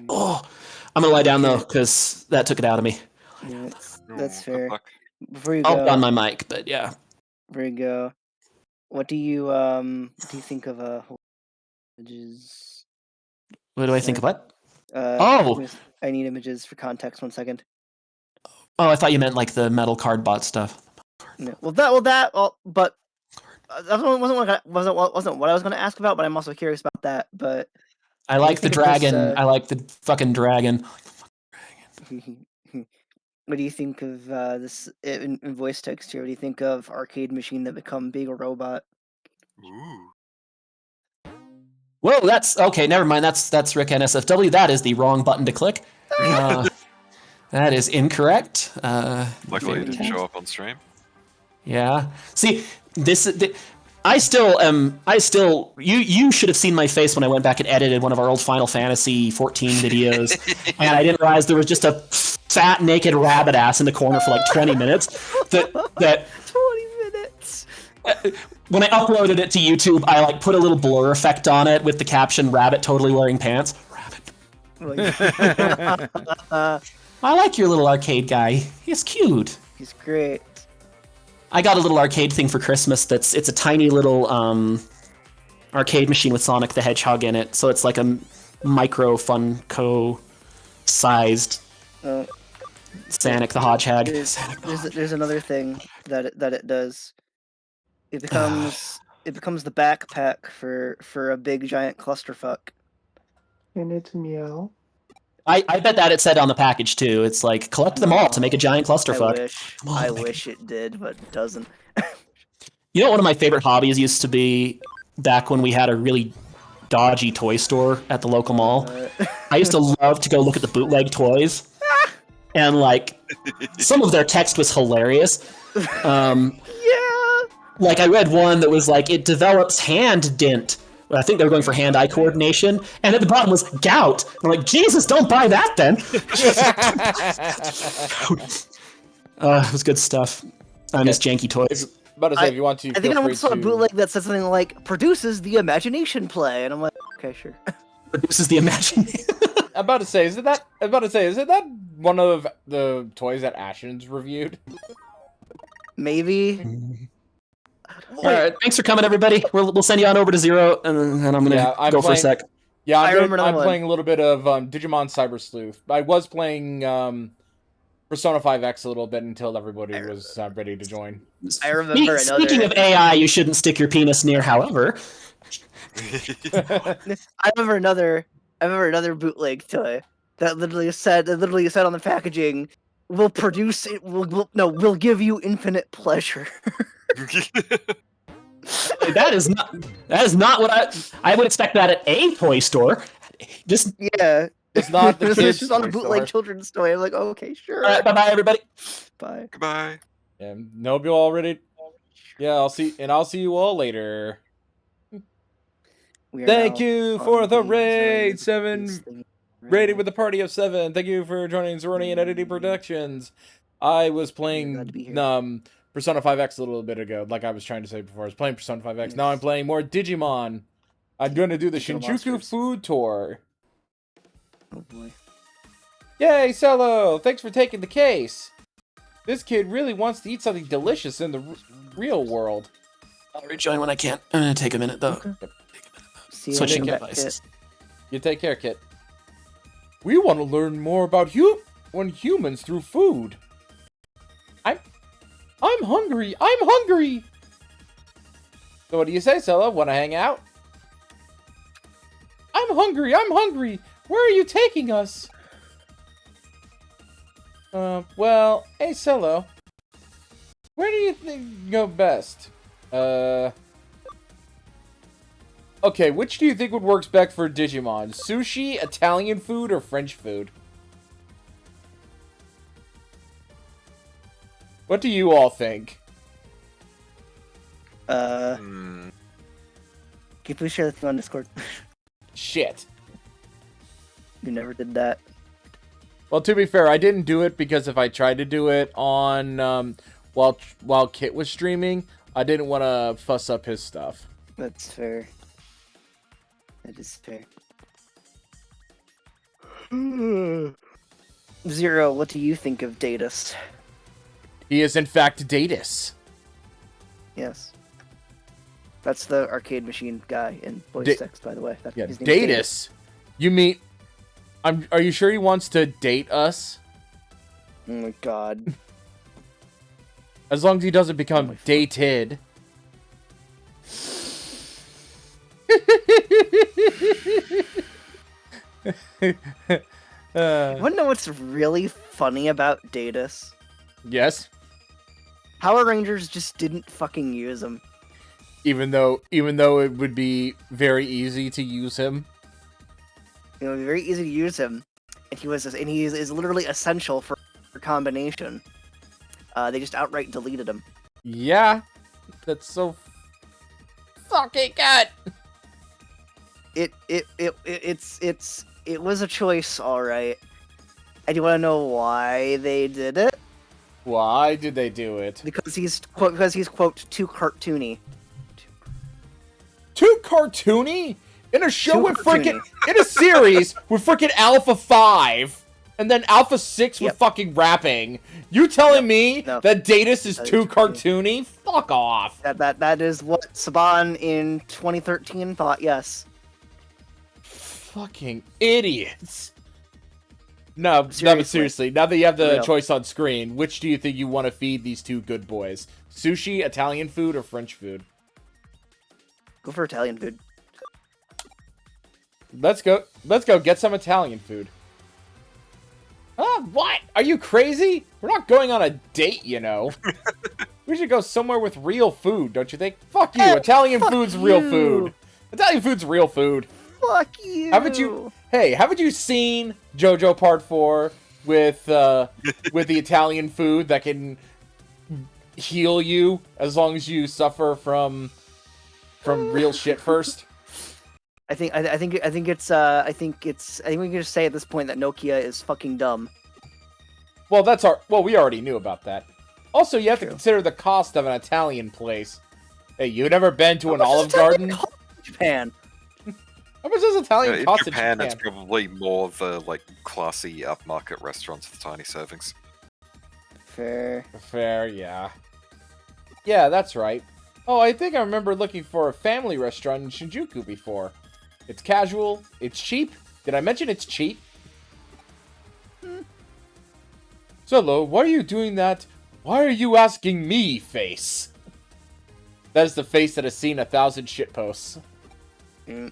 Oh, I'm gonna lie down though, because that took it out of me. Yeah, that's fair. Before you I'll go, be on my mic, but yeah. before you go, what do you think of images? What do I think of what? Oh, I need images for context. 1 second. Oh, I thought you meant like the metal card bot stuff. No. But that wasn't what I was going to ask about. But I'm also curious about that. But I like the dragon. I like the fucking dragon. What do you think of this in voice text here? What do you think of arcade machine that become big robot? Ooh. Whoa, that's okay. Never mind. That's Rick NSFW. That is the wrong button to click. That is incorrect. Luckily, it didn't show up on stream. Yeah. See, I still. You should have seen my face when I went back and edited one of our old Final Fantasy 14 videos, and I didn't realize there was just a fat naked rabbit ass in the corner for like 20 minutes. That 20 minutes. When I uploaded it to YouTube, I like put a little blur effect on it with the caption "Rabbit totally wearing pants." Rabbit. I like your little arcade guy. He's cute. He's great. I got a little arcade thing for Christmas. It's a tiny little arcade machine with Sonic the Hedgehog in it. So it's like a micro Funko sized Sonic the Hedgehog. There's another thing that it does. It becomes the backpack for a big giant clusterfuck. And it's meow. I bet that it said on the package too. It's like collect them all to make a giant clusterfuck. I wish it did, but it doesn't. You know, one of my favorite hobbies used to be back when we had a really dodgy toy store at the local mall. I used to love to go look at the bootleg toys, and like some of their text was hilarious. Yeah. Like I read one that was like it develops hand dint. I think they were going for hand-eye coordination, and at the bottom was gout. I'm like, Jesus, don't buy that then. It was good stuff. I miss janky toys. About to say, if you want to, I think I once saw a bootleg that said something like "produces the imagination play," and I'm like, okay, sure. Produces the imagination. I'm about to say, is it that one of the toys that Ashens reviewed? Maybe. All right, thanks for coming, everybody. We'll send you on over to Zero, and I'm gonna go for a sec. Yeah, I'm playing a little bit of Digimon Cyber Sluth. I was playing Persona 5X a little bit until everybody was ready to join. I remember Speaking of AI, you shouldn't stick your penis near. However, I remember another bootleg toy that literally said on the packaging, "We'll produce it. We'll give you infinite pleasure." That is not what I would expect that at a toy store. Just yeah, it's not the it's just on a bootleg children's toy. I'm like, oh, okay, sure. All right, bye everybody. Bye. Goodbye. And nope, you all ready? Yeah, I'll see you all later. Thank you for the raid 7. Rated with a party of 7. Thank you for joining Zoroni and Editing Productions. I was playing Persona 5X a little bit ago, like I was trying to say before. I was playing Persona 5X. Yes. Now I'm playing more Digimon. I'm going to do the Shinjuku food tour. Oh boy. Yay, Cello! Thanks for taking the case. This kid really wants to eat something delicious in the real world. I'll rejoin when I can. I'm going to take a minute, though. Okay. Switching devices. You take care, Kit. We want to learn more about humans through food. I'm hungry. I'm hungry. So what do you say, Cello? Want to hang out? I'm hungry. I'm hungry. Where are you taking us? Well, hey, Cello. Where do you think you go best? Okay, which do you think would work best for Digimon? Sushi, Italian food, or French food? What do you all think? Can you please share the thing on Discord? Shit. You never did that. Well, to be fair, I didn't do it because if I tried to do it on while Kit was streaming, I didn't want to fuss up his stuff. That's fair. That is fair. Zero, what do you think of Datus? He is in fact Datus. Yes. That's the arcade machine guy in Voice Text, by the way. Yeah, his name's Datus. You mean... Are you sure he wants to date us? Oh my god. As long as he doesn't become dated. Wanna know what's really funny about Datus? Yes. Power Rangers just didn't fucking use him. Even though it would be very easy to use him. It would be very easy to use him, and he is literally essential for combination. They just outright deleted him. Yeah, that's so fucking good. It was a choice, all right. And you want to know why they did it? Why did they do it? Because he's quote too cartoony. Too cartoony? In a show Too with freaking... cartoony. In a series with freaking Alpha 5 and then Alpha 6 with Yep. fucking rapping. You telling me No. that Datus is That is too cartoony. cartoony? Fuck off. That is what Saban in 2013 thought. Yes. Fucking idiots. No, but Seriously. seriously, now that you have the Real. choice on screen, which do you think you want to feed these two good boys? Sushi, Italian food, or French food? Go for Italian food. Let's go get some Italian food. What? Are you crazy? We're not going on a date, you know. We should go somewhere with real food, don't you think? Fuck you, Hey, Italian fuck food's real you. food. Italian food's real food. Fuck you. Haven't you seen JoJo Part 4 with the Italian food that can heal you as long as you suffer from real shit first? I think we can just say at this point that Nokia is fucking dumb. Well, we already knew about that. Also, you have to True. consider the cost of an Italian place. Hey, you never been to an How much Olive does Italian Garden? cost in Japan. How much does Italian In cost Japan, in it's Japan? probably more the like classy upmarket restaurants with tiny servings. Fair. Fair, yeah. Yeah, that's right. Oh, I think I remember looking for a family restaurant in Shinjuku before. It's casual, it's cheap. Did I mention it's cheap? Solo, why are you doing that? Why are you asking me, face? That is the face that has seen 1,000 shitposts. Mm.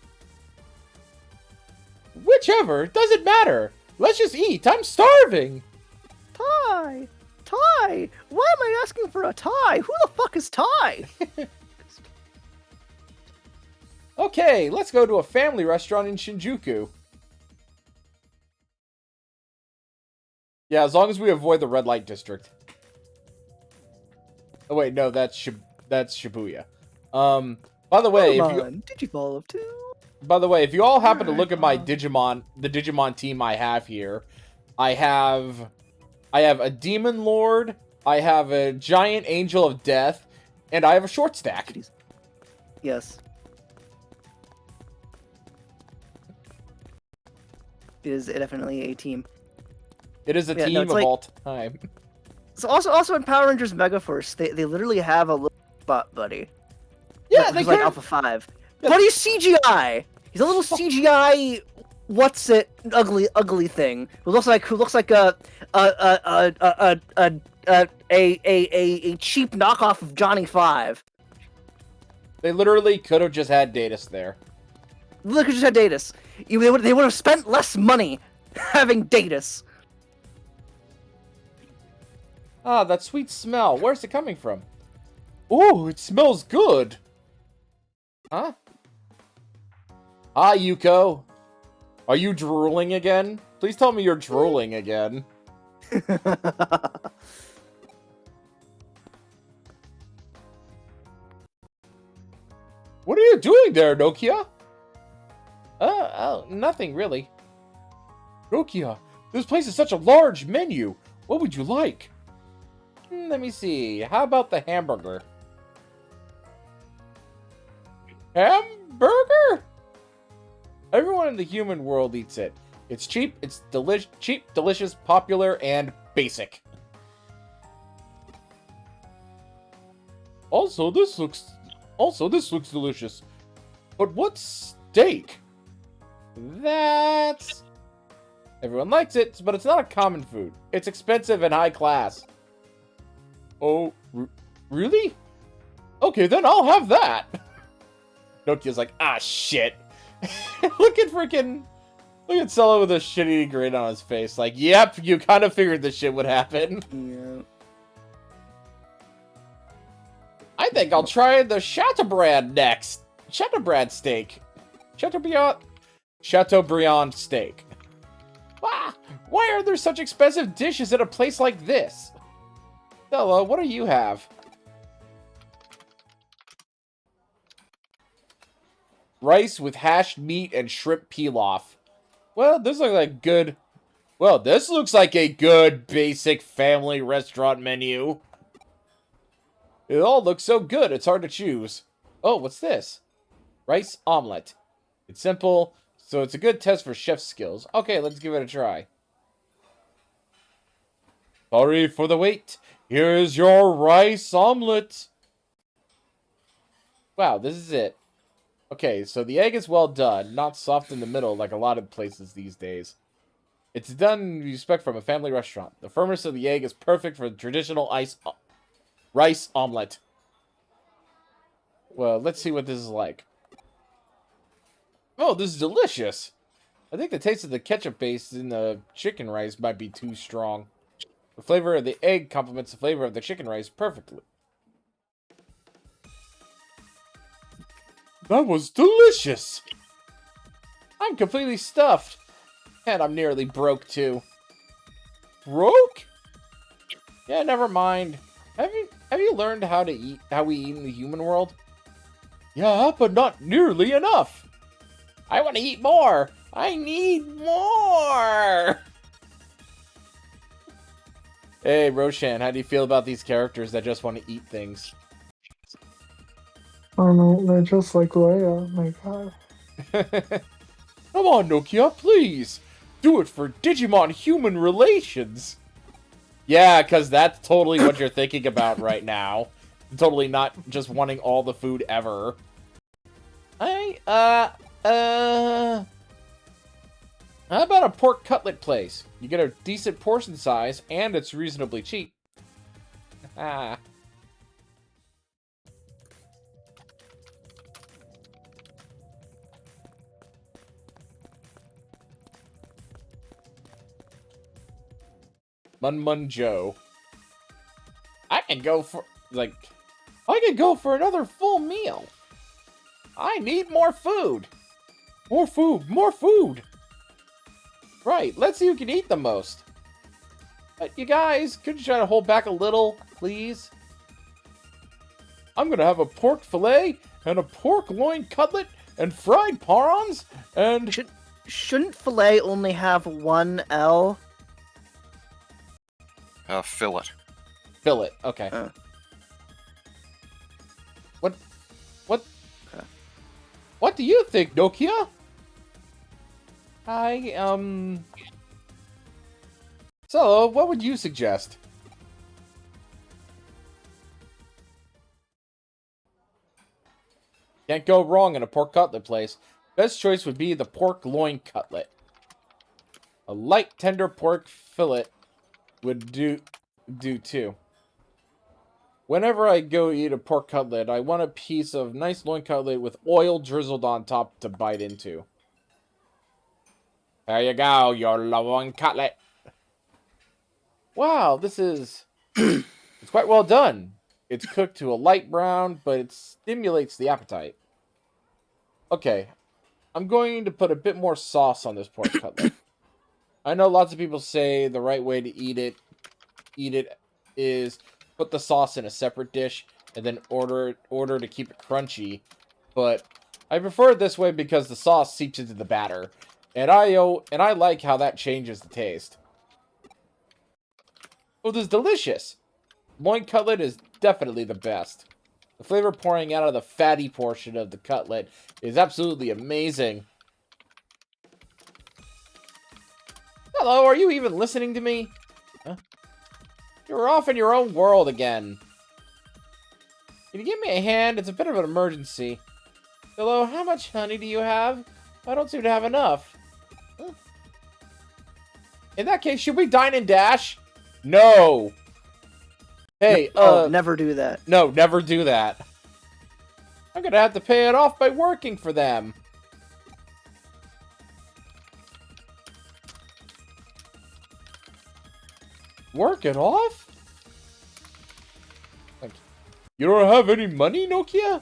Whichever, doesn't matter. Let's just eat, I'm starving. Ty! Ty! Why am I asking for a tie? Who the fuck is Ty? Okay, let's go to a family restaurant in Shinjuku. Yeah, as long as we avoid the red light district. Oh wait, no, that's Shibuya. By the way, if you all happen to look at my Digimon, the Digimon team I have here, I have a Demon Lord, I have a Giant Angel of Death, and I have a Short Stack. Yes. It is definitely a team. It is a Yeah, team no, it's of like- all time. So also in Power Rangers Megaforce, they literally have a little spot buddy. Yeah, Who's they like could. Alpha 5. Yeah. But he's CGI. He's a little CGI. What's it? Ugly thing. Who looks like a cheap knockoff of Johnny 5. They literally could have just had Datus there. Look, at just had Datus. They would have spent less money having Datus. Ah, that sweet smell. Where's it coming from? Ooh, it smells good. Huh? Hi, Yuko. Are you drooling again? Please tell me you're drooling again. What are you doing there, Nokia? Nothing really. Nokia, this place is such a large menu. What would you like? Let me see. How about the hamburger? Hamburger? Everyone in the human world eats it. It's cheap, it's cheap, delicious, popular, and basic. Also, this looks delicious. But what's steak? That's... Everyone likes it, but it's not a common food. It's expensive and high class. Oh, really? Okay, then I'll have that. Nokia's like, ah, shit. Look at Solo with a shitty grin on his face. Like, yep, you kind of figured this shit would happen. Yeah. I think I'll try the Chateaubriand next. Chateaubriand steak. Chateaubriand steak. Ah, why are there such expensive dishes at a place like this? Stella, what do you have? Rice with hashed meat and shrimp pilaf. Well, this looks like good... Well, this looks like a good basic family restaurant menu. It all looks so good, it's hard to choose. Oh, what's this? Rice omelet. It's simple, so it's a good test for chef skills. Okay, let's give it a try. Sorry for the wait. Here's your rice omelet. Wow, this is it. Okay, so the egg is well done, not soft in the middle like a lot of places these days. It's done you expect from a family restaurant. The firmness of the egg is perfect for the traditional rice omelet. Well, let's see what this is like. Oh, this is delicious. I think the taste of the ketchup base in the chicken rice might be too strong. The flavor of the egg complements the flavor of the chicken rice perfectly. That was delicious! I'm completely stuffed. And I'm nearly broke, too. Broke? Yeah, never mind. Have you learned how we eat in the human world? Yeah, but not nearly enough. I want to eat more. I need more. Hey, Roshan, how do you feel about these characters that just want to eat things? I don't know, they're just like Leia. My god. Come on, Nokia, please. Do it for Digimon human relations. Yeah, because that's totally what you're thinking about right now. Totally not just wanting all the food ever. How about a pork cutlet place? You get a decent portion size, and it's reasonably cheap. Ah. Mun Joe. I can go for another full meal. I need more food. More food, more food. Right, let's see who can eat the most. But you guys, could you try to hold back a little, please? I'm gonna have a pork fillet and a pork loin cutlet and fried prawns and... Shouldn't fillet only have one L? Fillet. Fillet, okay. What do you think, Nokia? So, what would you suggest? Can't go wrong in a pork cutlet place. Best choice would be the pork loin cutlet. A light, tender pork fillet would do too. Whenever I go eat a pork cutlet, I want a piece of nice loin cutlet with oil drizzled on top to bite into. There you go, your loin cutlet. Wow, this is... it's quite well done. It's cooked to a light brown, but it stimulates the appetite. Okay, I'm going to put a bit more sauce on this pork cutlet. I know lots of people say the right way to eat it is put the sauce in a separate dish and then order to keep it crunchy, but I prefer it this way because the sauce seeps into the batter, and I like how that changes the taste. Oh, this is delicious. Loin cutlet is definitely the best. The flavor pouring out of the fatty portion of the cutlet is absolutely amazing. Hello, are you even listening to me? Huh? You're off in your own world again. Can you give me a hand? It's a bit of an emergency. Hello, how much honey do you have? I don't seem to have enough. Huh? In that case, should we dine and dash? No. Hey, never do that. No, never do that. I'm gonna have to pay it off by working for them. Work it off? Like, you don't have any money, Nokia?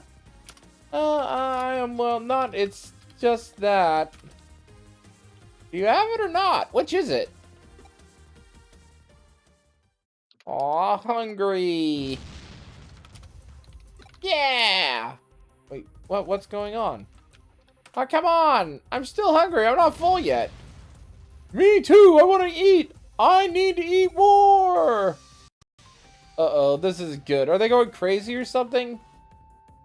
I am, well, not, it's just that. Do you have it or not? Which is it? Aw, hungry. Yeah! Wait, what's going on? Oh, come on! I'm still hungry, I'm not full yet. Me too, I want to eat! I need to eat more! Uh-oh, this is good. Are they going crazy or something?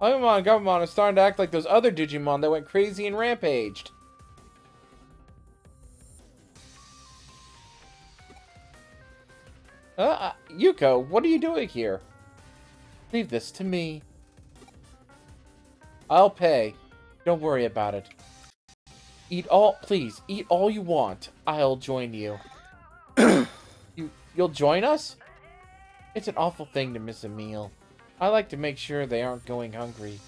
Agumon is starting to act like those other Digimon that went crazy and rampaged. Yuko, what are you doing here? Leave this to me. I'll pay. Don't worry about it. Please, eat all you want. I'll join you. You'll join us? It's an awful thing to miss a meal. I like to make sure they aren't going hungry.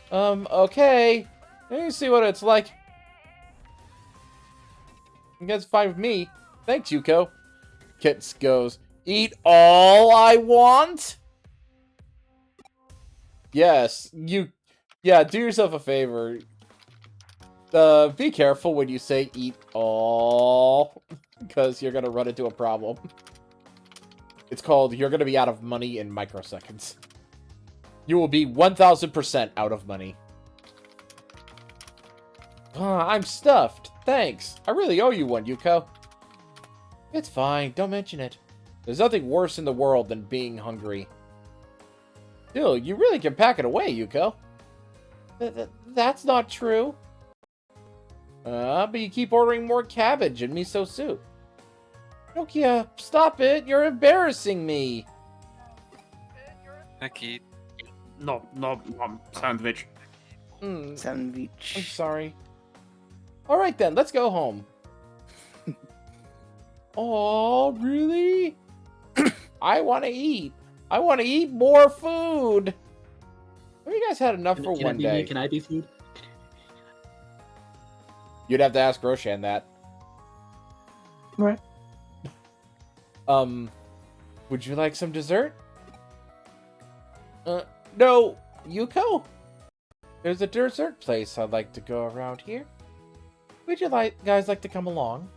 Okay. Let me see what it's like. I guess fine with me. Thanks, Yuko. Kits goes, eat all I want? Yes, yeah, do yourself a favor. Be careful when you say eat all, because you're gonna run into a problem. It's called, you're gonna be out of money in microseconds. You will be 1000% out of money. I'm stuffed. Thanks. I really owe you one, Yuko. It's fine. Don't mention it. There's nothing worse in the world than being hungry. Still, you really can pack it away, Yuko. That's not true. But you keep ordering more cabbage and miso soup. Nokia, stop it. You're embarrassing me. Hecky. No, sandwich. Sandwich. I'm sorry. Alright then, let's go home. Oh, really? I want to eat. I want to eat more food. Have you guys had enough for one day? Can I be food? You'd have to ask Roshan that. Right. Would you like some dessert? No, Yuko? There's a dessert place I'd like to go around here. Would you guys like to come along?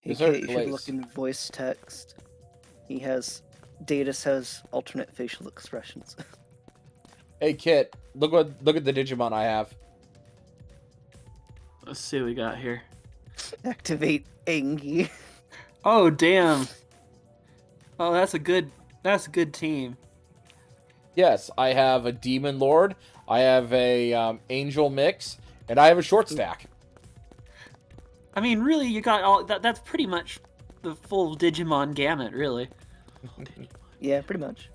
Hey, Dessert Kate, you should place. look in voice text. Data says alternate facial expressions. Hey, Kit, look at the Digimon I have. Let's see what we got here. Activate Angie. Oh, damn. Oh, that's a good team. Yes, I have a Demon Lord, I have a Angel Mix, and I have a Short Stack. I mean, really, you got all that's pretty much the full Digimon gamut, really. Yeah, pretty much.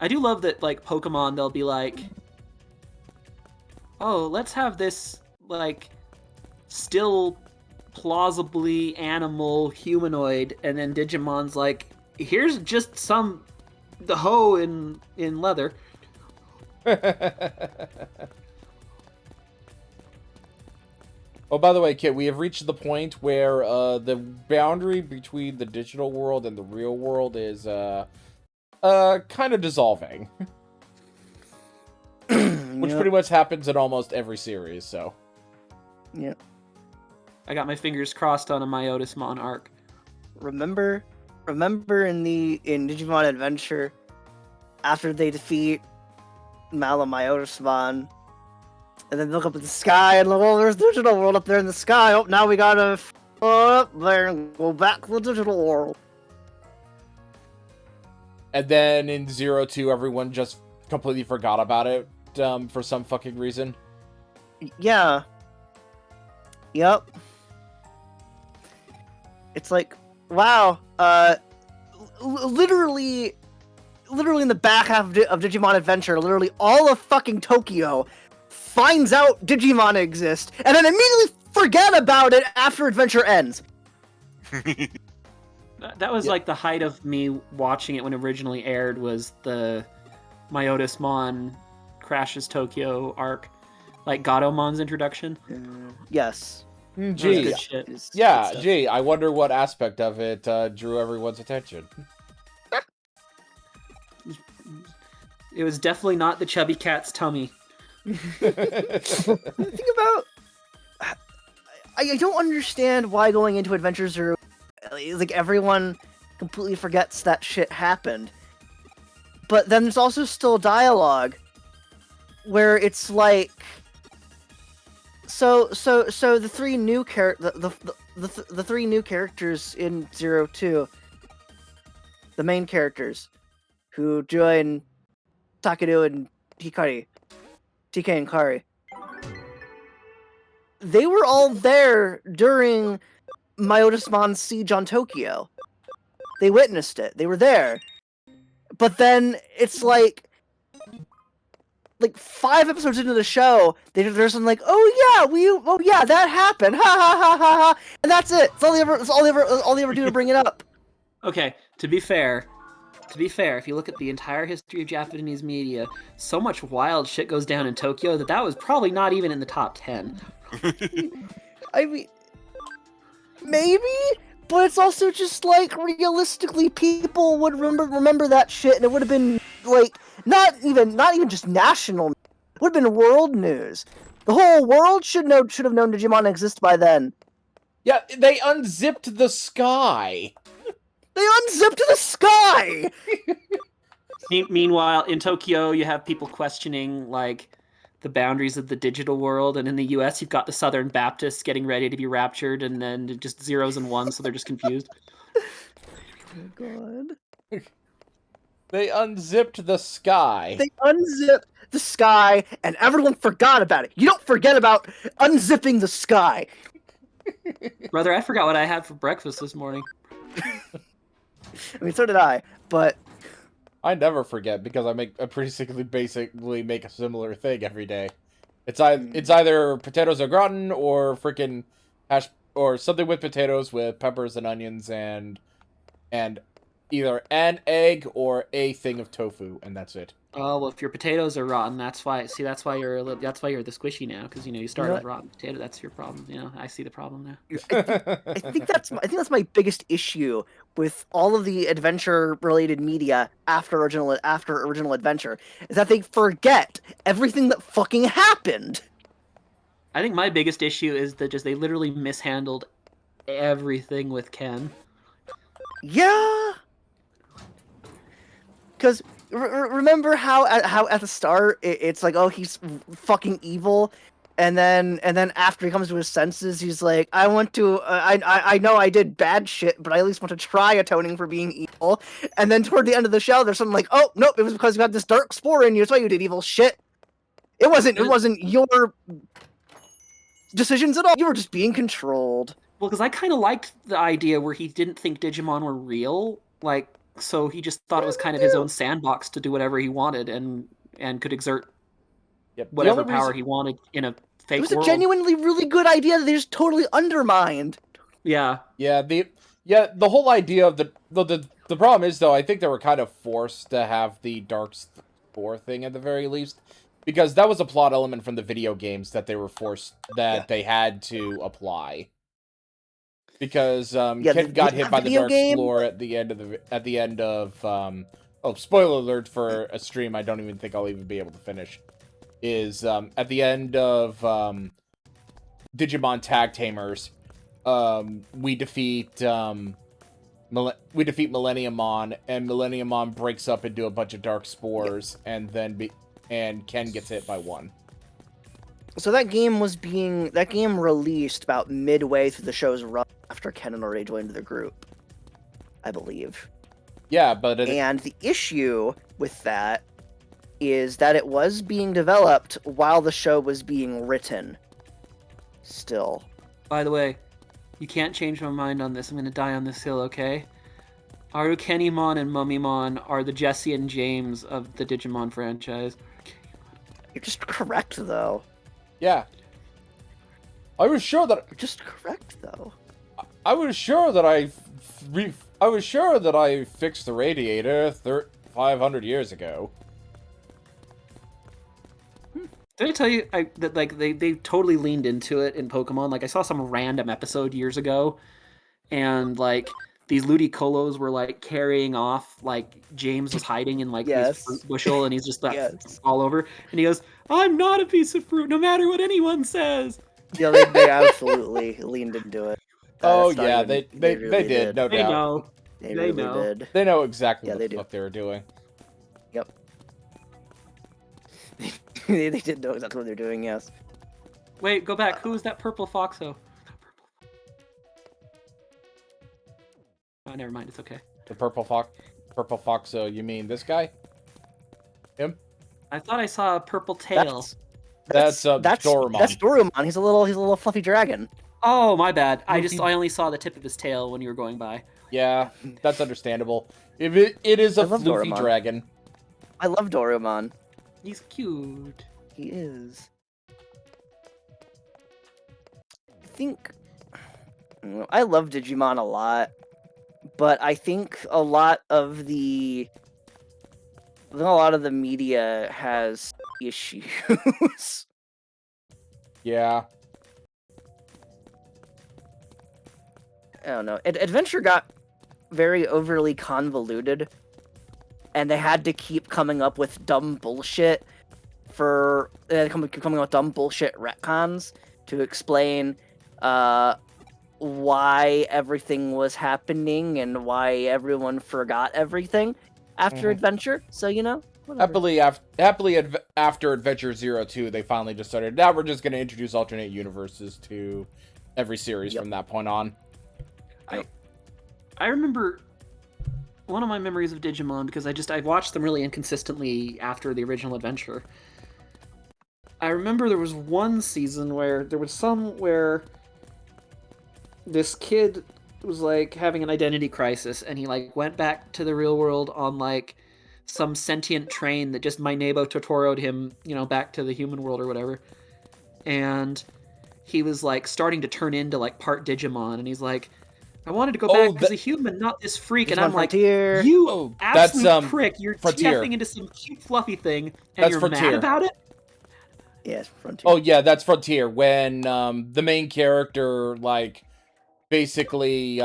I do love that, like, Pokemon, they'll be like, oh, let's have this, like, still plausibly animal humanoid, and then Digimon's like, here's just the hoe in leather. Oh, by the way, Kit, we have reached the point where the boundary between the digital world and the real world is kind of dissolving. Which pretty much happens in almost every series, so. Yep. I got my fingers crossed on a Myotismon arc. Remember in Digimon Adventure, after they defeat Malamyotismon, and then look up at the sky and look, oh, there's digital world up there in the sky. Oh, now we gotta up there and go back to the digital world. And then in 02, everyone just completely forgot about it for some fucking reason. Yeah. Yep. It's like, wow. Literally in the back half of Digimon Adventure, literally all of fucking Tokyo finds out Digimon exist, and then immediately forget about it after Adventure ends. That was like the height of me watching it when it originally aired, was the Myotismon crashes Tokyo arc, like Gadomon's introduction. Yes. That was Gee, good shit. yeah, gee, I wonder what aspect of it drew everyone's attention. It was definitely not the chubby cat's tummy. Think about... I don't understand why going into Adventure Zero, like, everyone completely forgets that shit happened. But then there's also still dialogue where it's like, so the three new the three new characters in 02, the main characters who join Takeru and TK and Kari, they were all there during Myotismon's siege on Tokyo. They witnessed it. They were there. But then it's like 5 episodes into the show, there's some like, oh yeah, that happened, ha ha ha ha ha, and that's it. That's all they ever do to bring it up. Okay, to be fair, if you look at the entire history of Japanese media, so much wild shit goes down in Tokyo that was probably not even in the top 10. I mean, maybe, but it's also just like, realistically, people would remember that shit, and it would have been like not even just national. It would have been world news. The whole world should have known Digimon exist by then. Yeah, they unzipped the sky. They unzipped the sky. Meanwhile, in Tokyo, you have people questioning like the boundaries of the digital world, and in the U.S., you've got the Southern Baptists getting ready to be raptured, and then just zeros and ones, so they're just confused. Oh God. They unzipped the sky. They unzipped the sky, and everyone forgot about it. You don't forget about unzipping the sky. Brother, I forgot what I had for breakfast this morning. I mean, so did I, but I never forget because I basically make a similar thing every day. It's either potatoes au gratin or freaking hash, or something with potatoes with peppers and onions and either an egg or a thing of tofu, and that's it. Oh well, if your potatoes are rotten, that's why you're the squishy now, because you started with rotten potato. That's your problem. I see the problem now. I think that's my biggest issue with all of the adventure-related media after original adventure, is that they forget everything that fucking happened. I think my biggest issue is that they literally mishandled everything with Ken. Yeah. Because remember how at the start it's like, oh, he's fucking evil, and then after he comes to his senses, he's like, I want to I know I did bad shit, but I at least want to try atoning for being evil. And then toward the end of the show, there's something like, oh nope, it was because you had this dark spore in you, that's why you did evil shit. It wasn't your decisions at all. You were just being controlled. Well, because I kind of liked the idea where he didn't think Digimon were real, so he just thought it was kind of his own sandbox to do whatever he wanted and could exert whatever power he wanted in a fake world. It was a genuinely really good idea that they just totally undermined. Yeah. Yeah, the whole idea of the problem is, though, I think they were kind of forced to have the Dark Spore thing at the very least, because that was a plot element from the video games that they were forced, they had to apply. Because Ken got hit by the Dark Spore at the end of spoiler alert for a stream I don't even think I'll even be able to finish, is at the end of Digimon Tag Tamers, we defeat Millenniumon, and Millenniumon breaks up into a bunch of dark spores, and Ken gets hit by one. So that game released about midway through the show's run after Ken had already joined the group, I believe. Yeah, but and the issue with that is that it was being developed while the show was being written. Still. By the way, you can't change my mind on this. I'm gonna die on this hill, okay? Arukenimon and Mummymon are the Jesse and James of the Digimon franchise. You're just correct, though. Yeah. I was sure that You're just correct, though. I was sure that I fixed the radiator 500 years ago. Did I tell you that like they totally leaned into it in Pokemon? Like I saw some random episode years ago, and like these Ludicolo were like carrying off like James was hiding in like Yes. his fruit bushel, and he's just like Yes. all over, and he goes, "I'm not a piece of fruit, no matter what anyone says." Yeah, they absolutely leaned into it. Oh That's not yeah, even- they really did, no They doubt. know. They They really know. did. They know exactly Yeah, what they the do. fuck they were doing. Yep. they did know exactly what they're doing. Yes. Wait, go back. Who is that purple Foxo? Oh, never mind. It's okay. The purple fox. So you mean this guy? Him? I thought I saw a purple tail. That's Dorumon. That's Dorumon. He's a little fluffy dragon. Oh, my bad. I Goofy. only saw the tip of his tail when you were going by. Yeah, that's understandable. If it is a I love floofy Dorumon. dragon. I love Dorumon. He's cute. He is. I love Digimon a lot, but I think a lot of the media has issues. Yeah. I don't know. Adventure got very overly convoluted, and they had to keep coming up with dumb bullshit coming up with dumb bullshit retcons to explain why everything was happening and why everyone forgot everything after Adventure. So whatever. Happily after Adventure 02, they finally decided, now we're just going to introduce alternate universes to every series from that point on. I remember one of my memories of Digimon, because I watched them really inconsistently after the original Adventure. I remember there was one season where this kid was like having an identity crisis, and he like went back to the real world on like some sentient train that just my Nebo Totoro'd him, back to the human world or whatever. And he was like starting to turn into like part Digimon, and he's like, I wanted to go back as a human, not this freak. And I'm like, Frontier. you absolute that's, prick. You're Frontier. TFing into some cute fluffy thing, and That's you're Frontier. mad about it? Yes, Frontier. Oh yeah, that's Frontier. When the main character like basically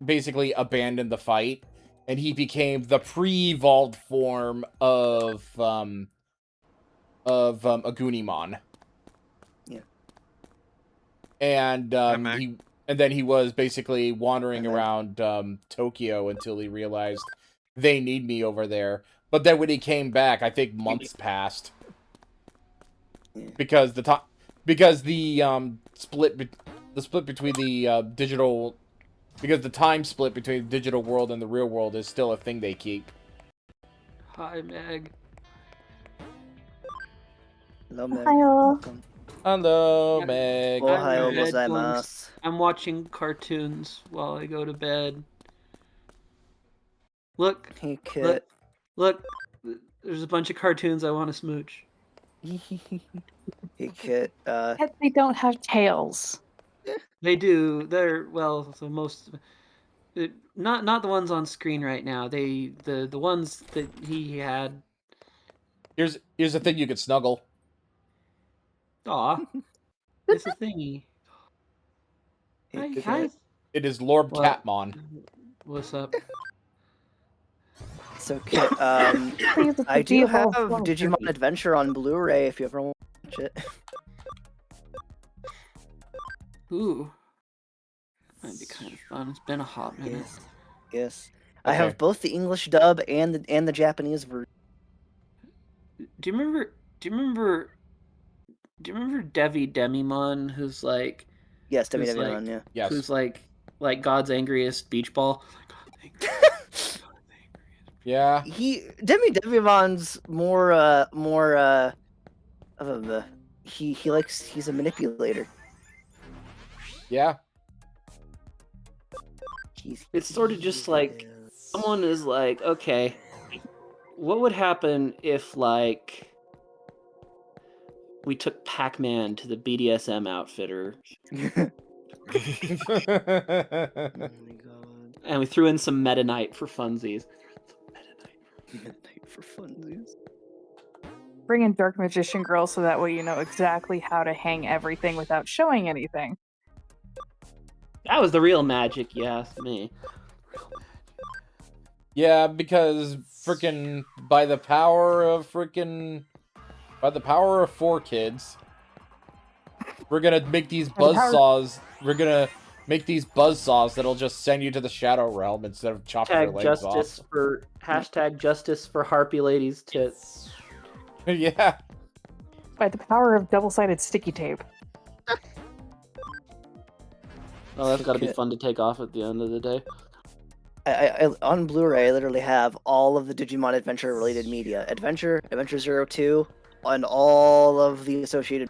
basically abandoned the fight, and he became the pre-evolved form of Agunimon. Yeah. And Mac. then he was basically wandering around Tokyo until he realized they need me over there. But then when he came back, I think months passed. Yeah. Because the split between the digital, because the time split between the digital world and the real world is still a thing they keep. Hi, Meg. Hello, Meg. Ohio. Welcome. Hello, Meg. Ohio Red gozaimasu. I'm watching cartoons while I go to bed. Look, Hey, Kit. look. There's a bunch of cartoons I want to smooch. Hey, Kit. Yet they don't have tails. They do. They're so most. Not the ones on screen right now. The ones that he had. Here's the thing you could snuggle. Aw, it's a thingy. Hey, Kit. Hi. It is Lord What? Catmon. What's up? So, Kit, Please, I do have Digimon. Digimon Adventure on Blu-ray if you ever want to watch it. Ooh, that'd be kind of fun. It's been a hot minute. Yes. Yes. I have Okay. both the English dub and the Japanese version. Do you remember Devi Demimon, who's like Yes, Demi Who's Demimon, yeah. Yes. who's like God's angriest beach ball? Yeah. Demi Devimon's more he's a manipulator. Yeah. It's sort of just like someone is like, okay, what would happen if like we took Pac-Man to the BDSM outfitter Oh my god. and we threw in some Meta Knight for funsies? Midnight for funsies. Bring in Dark Magician Girl so that way you know exactly how to hang everything without showing anything. That was the real magic, you ask me. Yeah, because freaking by the power of 4 kids, we're gonna make these buzzsaws. We're gonna make these buzzsaws that'll just send you to the Shadow Realm instead of chopping your legs Hashtag justice for Harpy Ladies tits. off. Yeah. By the power of double-sided sticky tape. Oh, that's gotta be fun to take off at the end of the day. I on Blu-ray, I literally have all of the Digimon Adventure related media. Adventure 02, and all of the associated.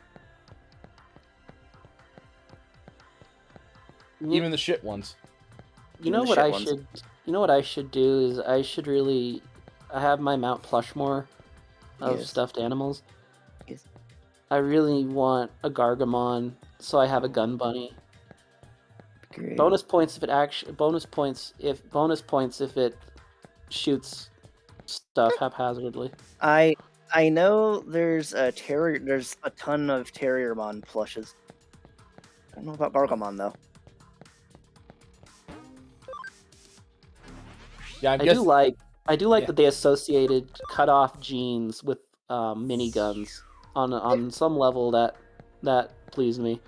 Even the shit ones. You know what I should do is I have my Mount Plushmore of Yes. stuffed animals. Yes. I really want a Gargamon, so I have a gun bunny. Great. Bonus points if it shoots stuff haphazardly. I know there's a ton of Terriermon plushes. I don't know about Gargamon though. Yeah, I do like that they associated cut-off genes with miniguns on some level that pleased me.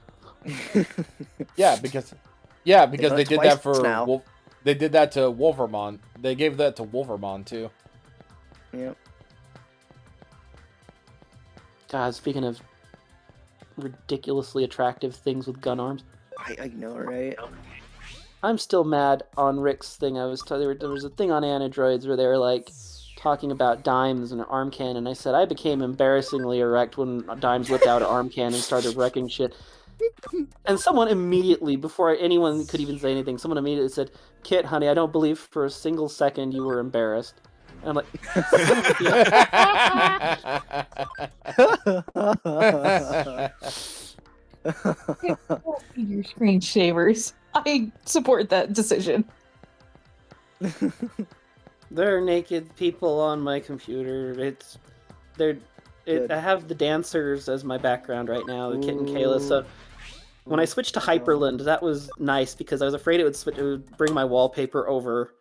because they did that for they did that to Wolvermon. They gave that to Wolvermon too. Yep. God, speaking of ridiculously attractive things with gun arms, I know, right? I'm still mad on Rick's thing. There was a thing on Anadroids where they were like talking about Dimes and an arm cannon. I said I became embarrassingly erect when Dimes whipped out an arm cannon and started wrecking shit. And someone immediately, before anyone could even say anything, someone immediately said, "Kit, honey, I don't believe for a single second you were embarrassed." And I'm like, Your screensavers. I support that decision. there are naked people on my computer. I have the dancers as my background right now, the Kit and Kayla. So when I switched to Hyperland, that was nice because I was afraid it would bring my wallpaper over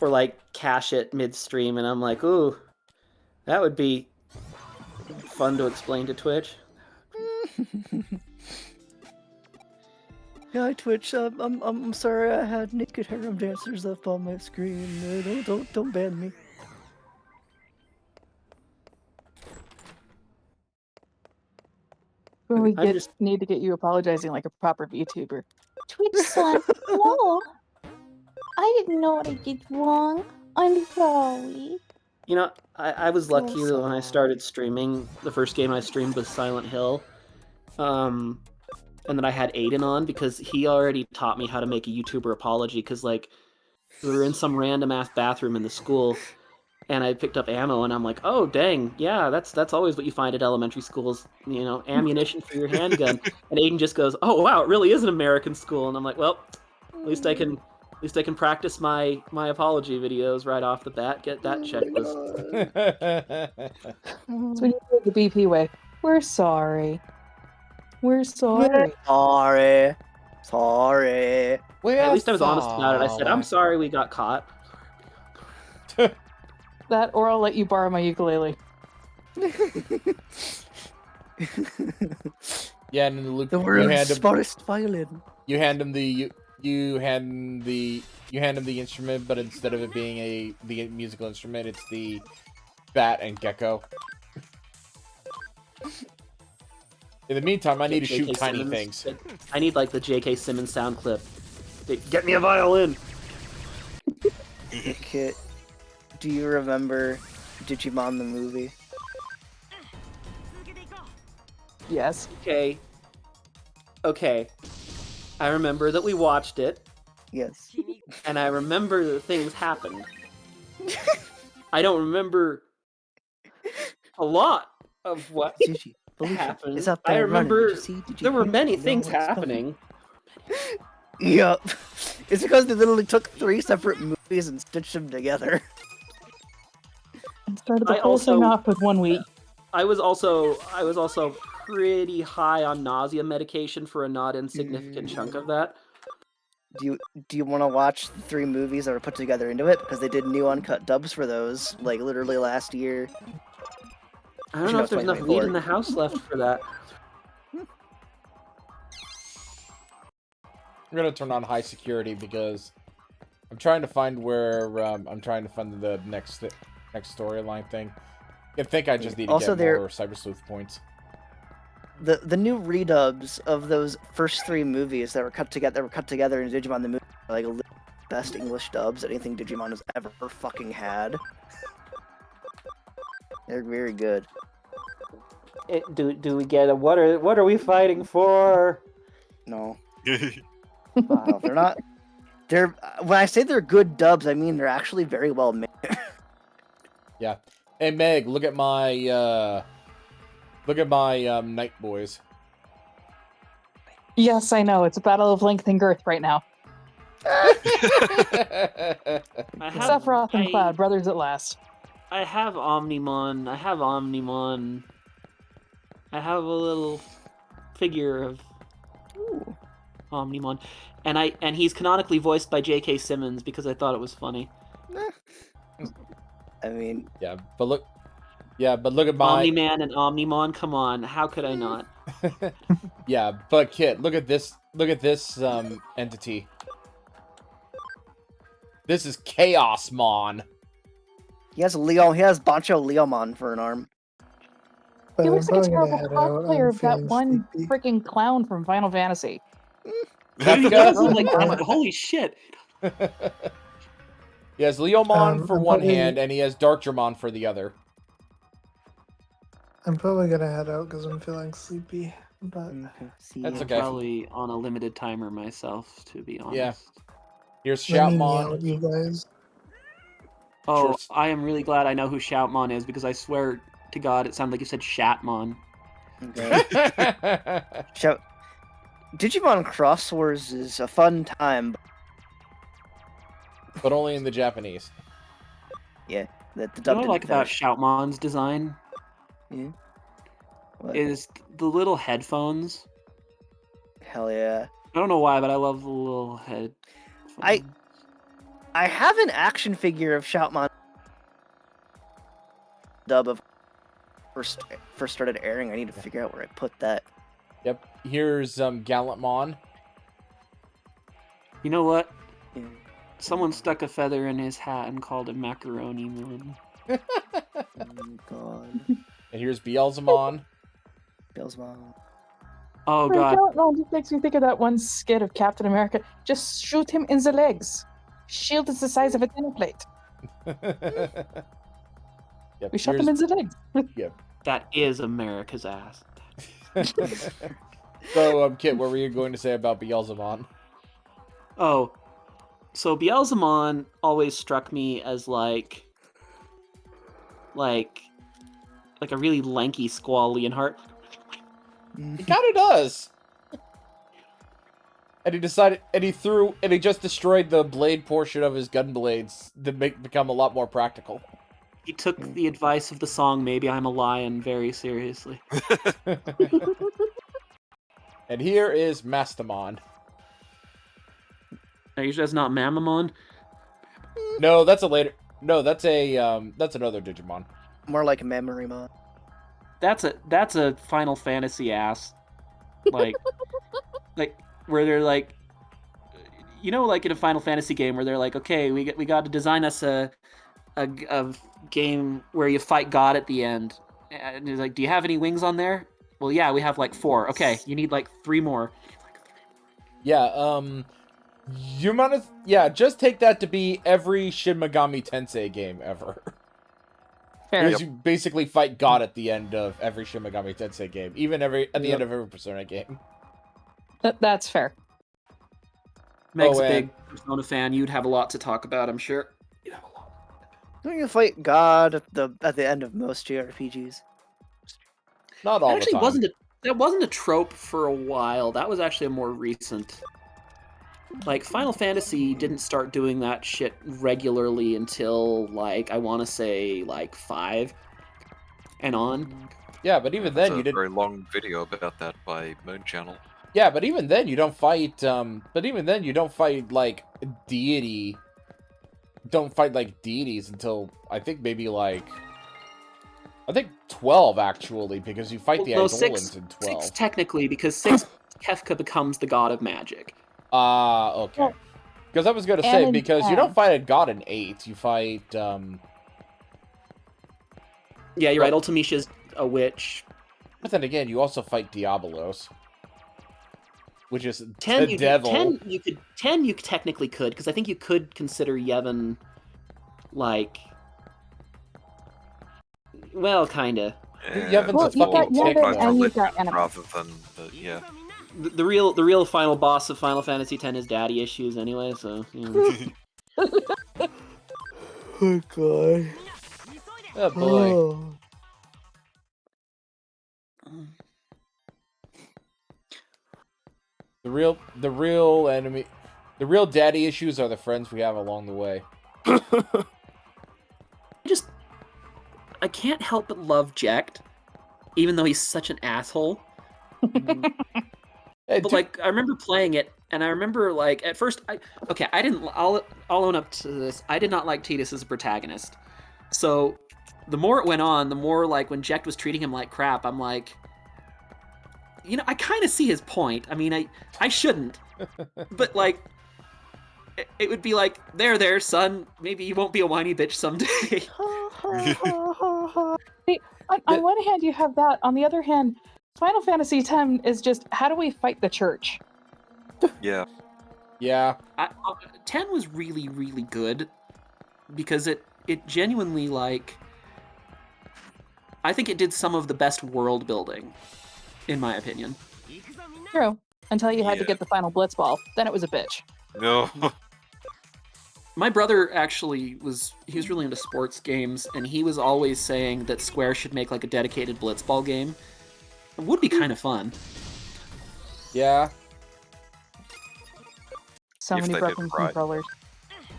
or like cache it midstream, and I'm like, ooh, that would be fun to explain to Twitch. Yeah, Twitch. I'm sorry. I had naked harem dancers up on my screen. Don't ban me. We I'm just- need to get you apologizing like a proper VTuber. Twitch son, no. I didn't know what I did wrong. I'm sorry. You know, I was So lucky that when I sorry. started streaming, the first game I streamed was Silent Hill. And then I had Aiden on because he already taught me how to make a YouTuber apology because, like, we were in some random-ass bathroom in the school, and I picked up ammo, and I'm like, oh, dang, yeah, that's always what you find at elementary schools, you know, ammunition for your handgun. And Aiden just goes, oh, wow, it really is an American school. And I'm like, well, at least I can practice my apology videos right off the bat, get that checklist. So when you do it the BP way, we're sorry. We're sorry. Sorry. At least I was honest about it. I said, I'm sorry we got caught. That, or I'll let you borrow my ukulele. Yeah, and in the loop, The world's smartest violin. you hand him the instrument, but instead of it being the musical instrument, it's the bat and gecko. In the meantime, I need to shoot tiny things. I need like the J.K. Simmons sound clip. Get me a violin. Kit, do you remember Digimon the movie? Yes. Okay, Okay. I remember that we watched it, Yes. and I remember that things happened. I don't remember a lot of what Sushi. Felicia, happened. it's up I there running. Did remember you see? Did you there were hear? many You know things what's coming. happening. Yup. It's because they literally took 3 separate movies and stitched them together. And started the I whole thing also- off with 1 week. I was also pretty high on nausea medication for a not insignificant chunk of that. Do you want to watch the 3 movies that were put together into it? Because they did new uncut dubs for those, like, literally last year. I don't Actually, know no, if there's enough 2024. weed in the house left for that. I'm gonna turn on high security because I'm trying to find where I'm trying to find the next storyline thing. I think I just need to Also, get more Cyber Sleuth points. The new redubs of those first 3 movies that were cut together in Digimon the movie are like the best English dubs that anything Digimon has ever fucking had. They're very good. Do we get a what are we fighting for? No. Wow, they're not. They're when I say they're good dubs, I mean they're actually very well made. Yeah. Hey Meg, look at my Night Boys. Yes, I know. It's a battle of length and girth right now. Sephiroth and Cloud, brothers at last. I have Omnimon. I have a little figure of Omnimon, and he's canonically voiced by J.K. Simmons because I thought it was funny. I mean, yeah, but look at my Omni-Man and Omnimon. Come on, how could I not? yeah, but Kit, look at this entity. This is Chaosmon. he has Bancho Leomon for an arm. He looks like a I'm probably terrible gonna head out. cosplayer I'm of that feeling one sleepy. freaking clown from Final Fantasy. Kefka? Holy shit! He has Leomon for I'm one probably- hand, and he has Darkdramon for the other. I'm probably gonna head out because I'm feeling sleepy. But That's I'm okay. probably on a limited timer myself, to be honest. Yeah. Here's let me yell Shoutmon. at you guys. Oh, Sure. I am really glad I know who Shoutmon is because I swear to God, it sounded like you said Shatmon. Okay. Digimon Cross Wars is a fun time. But only in the Japanese. That the You dub know what I didn't like about finish. Shoutmon's design What? is the little headphones. Hell yeah. I don't know why, but I love the little headphones. I have an action figure of Shoutmon dub of first started airing. I need to figure out where I put that. Yep. Here's Gallantmon. You know what? Yeah. Someone stuck a feather in his hat and called him Macaroni Moon. Oh god. And here's Beelzemon. Beelzebub. Oh god. No, it just makes me think of that one skit of Captain America. Just shoot him in the legs. Shield is the size of a dinner plate. Yep. We shot them in the legs. That is America's ass. So, Kit, what were you going to say about Beelzemon? Oh. So Beelzemon always struck me as like a really lanky squall Leonhardt. He kind of does. And he just destroyed the blade portion of his gun blades to become a lot more practical. He took the advice of the song "Maybe I'm a Lion" very seriously. And here is Mastamon. Are you sure that's not Mamamon? No, that's another Digimon. More like a memory mod. That's a Final Fantasy ass. Like where they're like, you know, like in a Final Fantasy game where they're like, okay, we got to design us a game where you fight God at the end. And he's like, do you have any wings on there? Well, yeah, we have like 4. Okay, you need like 3 more. Yeah, just take that to be every Shin Megami Tensei game ever. Fair. Because you basically fight God at the end of every Shin Megami Tensei game, even at the end of every Persona game. That's fair. Meg's Oh, a and- big Persona fan. You'd have a lot to talk about, I'm sure. Don't you fight God at the end of most JRPGs? Not all That the actually time. that wasn't a trope for a while. That was actually a more recent. Like Final Fantasy didn't start doing that shit regularly until like I want to say like 5 and on. Yeah, but even There's then a you didn't. very long video about that by Moon Channel. Yeah, but even then you don't fight. But even then you don't fight like deity. Don't fight like deities until I think maybe like. I think 12 actually, because you fight the No, Eidolons in 12. 6 technically, because 6 Kefka becomes the god of magic. Okay. Well, Because I was gonna and say in because you 10. don't fight a god in 8, you fight Yeah, you're right. Ultimisha's a witch. But then again, you also fight Diabolos, which is 10 the you devil. 10 you technically could, because I think you could consider Yevon like, well, kinda. Yevon's Well, a you got fucking tick, Yevon though. and you got Enema. rather than the, yeah. The real final boss of Final Fantasy X is daddy issues anyway, so you know. Oh god. Oh boy. The real enemy, the real daddy issues are the friends we have along the way. I can't help but love Jecht, even though he's such an asshole. Hey, But dude, like, I remember playing it, and I remember like at first, I'll own up to this. I did not like Tidus as a protagonist. So the more it went on, the more like when Jecht was treating him like crap, I'm like, you know, I kind of see his point. I mean, I shouldn't, but like, it would be like, there, son. Maybe you won't be a whiny bitch someday. See, on one hand, you have that. On the other hand, Final Fantasy X is just how do we fight the church? Yeah. yeah, 10 was really, really good because it genuinely like, I think it did some of the best world building, in my opinion. True. Until you had to Yeah. get the final Blitzball. Then it was a bitch. No. My brother actually was really into sports games, and he was always saying that Square should make like a dedicated Blitzball game. It would be kind of fun. yeah. So If many they did broken it right. controllers.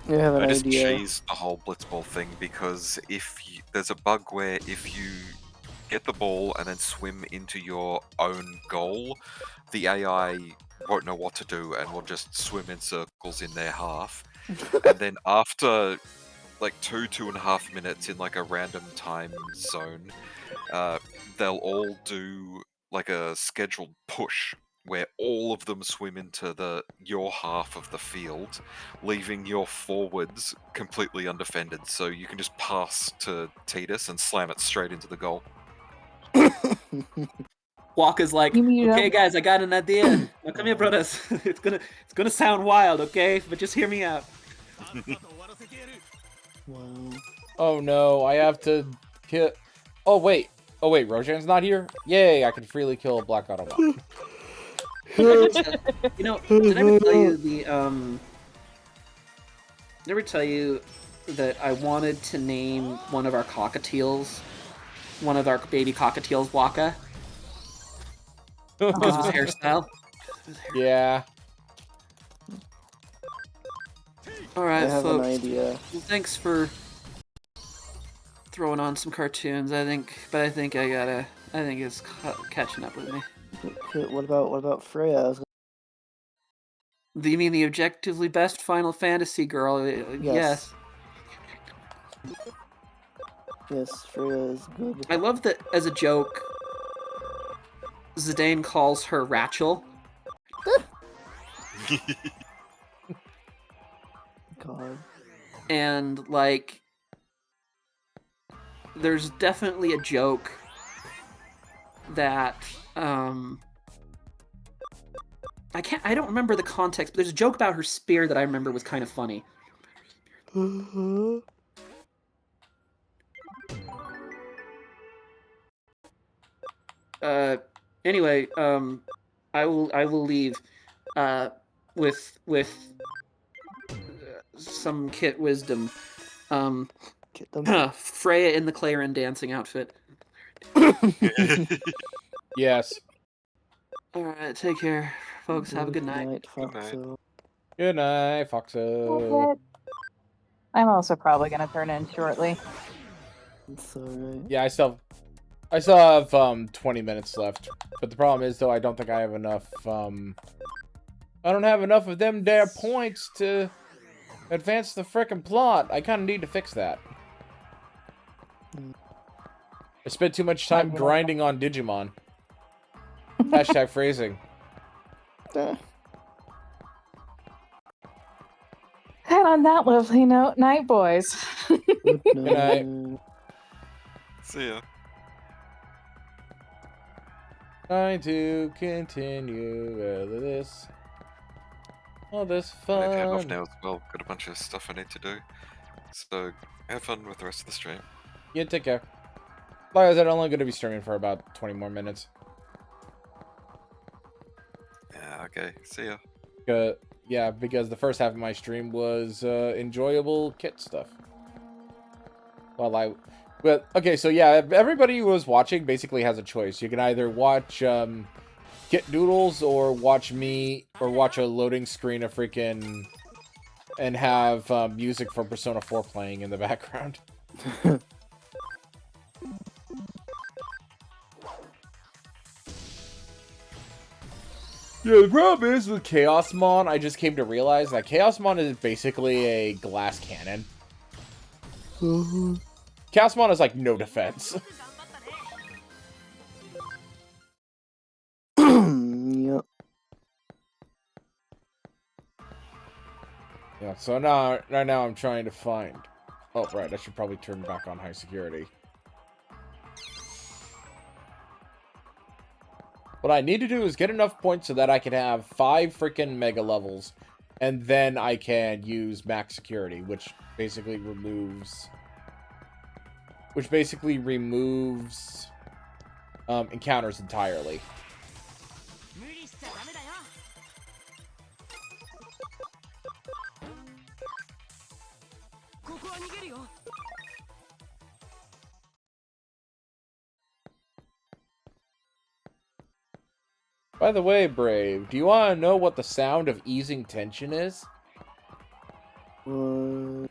You have an I just idea. cheese the whole blitzball thing because there's a bug where if you get the ball and then swim into your own goal, the AI won't know what to do and will just swim in circles in their half. And then after like 2.5 minutes in like a random time zone, they'll all do like a scheduled push where all of them swim into your half of the field, leaving your forwards completely undefended. So you can just pass to Tidus and slam it straight into the goal. Waka's like, You mean you okay, don't- guys, I got an idea. Now come here, brothers. It's gonna sound wild, okay? But just hear me out. Wow. Oh no, I have to kill. Oh wait, Rojan's not here. Yay! I can freely kill a black Autobot. You know, did I ever tell you did I ever tell you that I wanted to name one of our cockatiels, one of our baby cockatiels, Waka, because of his hairstyle? Yeah. All I right, have an folks. idea. Well, thanks for throwing on some cartoons. I think it's catching up with me. Okay, what about Freya? Do you mean the objectively best Final Fantasy girl? Yes. Yes, Freya is good. I love that as a joke, Zidane calls her Rachel. God. And, like, there's definitely a joke that, I don't remember the context, but there's a joke about her spear that I remember was kind of funny. Anyway, I will leave with some kit wisdom. Get them. Freya in the Claren dancing outfit. Yes. All right, take care, folks. Have a good night. night. Foxo. Good night, Foxo. But I'm also probably gonna turn in shortly. It's alright. Yeah, I still have 20 minutes left. But the problem is though I don't think I have enough I don't have enough of them there points to advance the frickin' plot. I kinda need to fix that. I spent too much time grinding on Digimon. Hashtag phrasing. And on that lovely note, night, boys. Good night. night. See ya. Trying to continue all this I need to head off fun. now as well. Got a bunch of stuff I need to do. So have fun with the rest of the stream. Yeah, take care. Like I said, I'm only going to be streaming for about 20 more minutes. Yeah, okay. See ya. Yeah, because the first half of my stream was enjoyable kit stuff. But okay, so yeah, everybody who was watching basically has a choice. You can either watch Kit Doodles or watch me, or watch a loading screen of freaking and have music from Persona 4 playing in the background. Yeah, the problem is with Chaosmon, I just came to realize that Chaosmon is basically a glass cannon. Chaosmon is like no defense. Yep. Yeah, so now, right now I'm trying to find... Oh, right, I should probably turn back on high security. What I need to do is get enough points so that I can have 5 freaking mega levels, and then I can use max security, which basically removes encounters entirely. By the way, Brave, do you want to know what the sound of easing tension is? I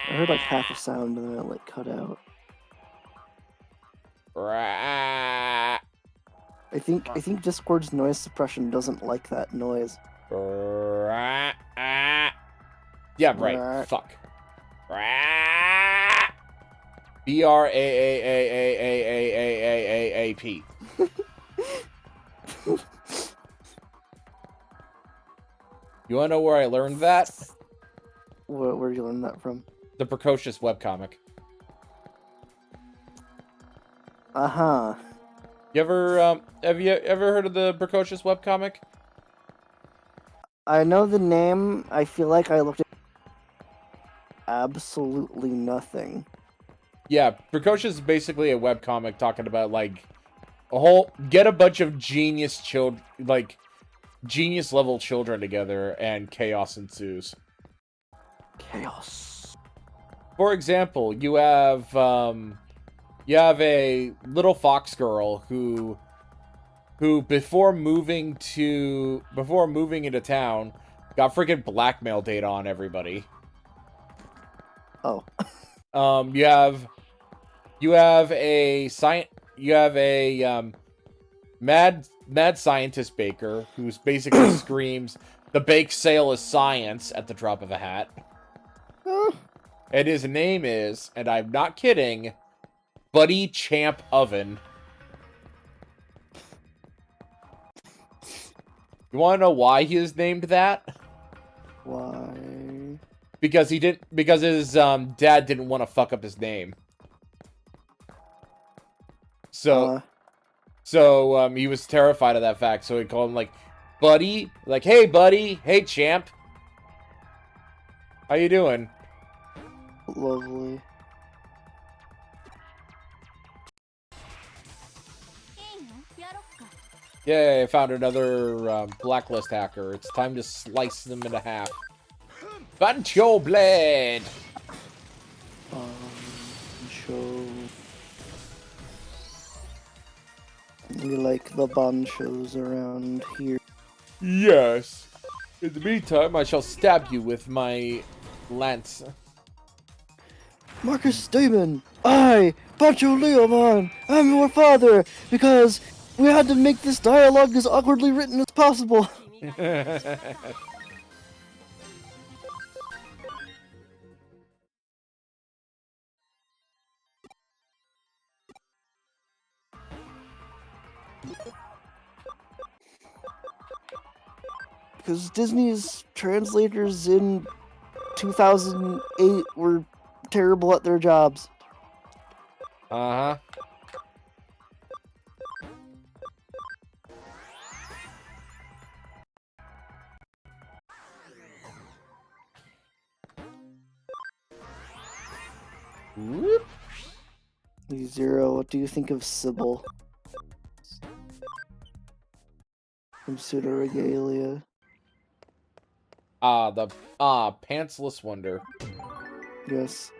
heard like half a sound and then it like cut out. I think Discord's noise suppression doesn't like that noise. Yeah, right. Fuck. BRAAAAAAAAAAP. You wanna know where I learned that? Where did you learn that from? The Precocious webcomic. Uh-huh. You ever have you ever heard of the Precocious webcomic? I know the name. I feel like I looked at absolutely nothing. Yeah, Precocious is basically a webcomic talking about like get a bunch of genius genius level children together and chaos ensues. Chaos. For example, you have a little fox girl who before moving into town got freaking blackmail data on everybody. Oh. You have a mad scientist baker who's basically screams the bake sale is science at the drop of a hat. And his name is, and I'm not kidding, Buddy Champ Oven. You want to know why he is named that? Why? Because his dad didn't want to fuck up his name. So he was terrified of that fact, so he called him like Buddy, like, hey buddy, hey champ. How you doing? Lovely. Yay, I found another blacklist hacker. It's time to slice them into half. Bancho Blade! Show. We like the banchos around here. Yes. In the meantime, I shall stab you with my lance. Marcus Damon, I, Bancho Leomon, am your father, because we had to make this dialogue as awkwardly written as possible. Because Disney's translators in 2008 were terrible at their jobs. Uh-huh. Whoop. Zero, what do you think of Sybil? From Pseudo Regalia. Pantsless Wonder. Yes.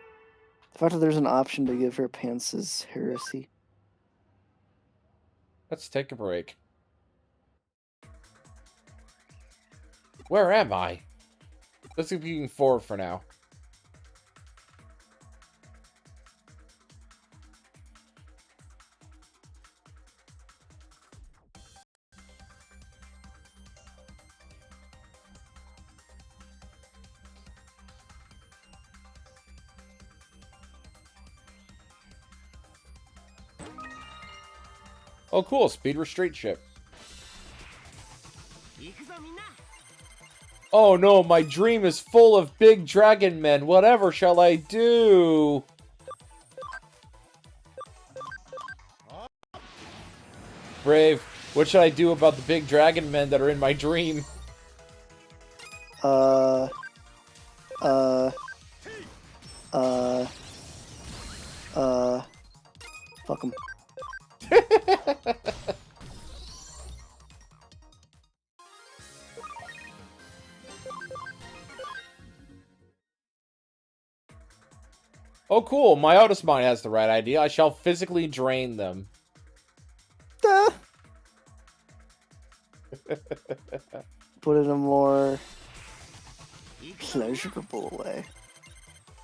The fact that there's an option to give her pants is heresy. Let's take a break. Where am I? Let's keep looking forward for now. Oh, cool. Speed restraint ship. Oh no, my dream is full of big dragon men. Whatever shall I do? Brave, what should I do about the big dragon men that are in my dream? Fuck 'em. Oh, cool. My Otis Mine has the right idea. I shall physically drain them. Put it in a more pleasurable way.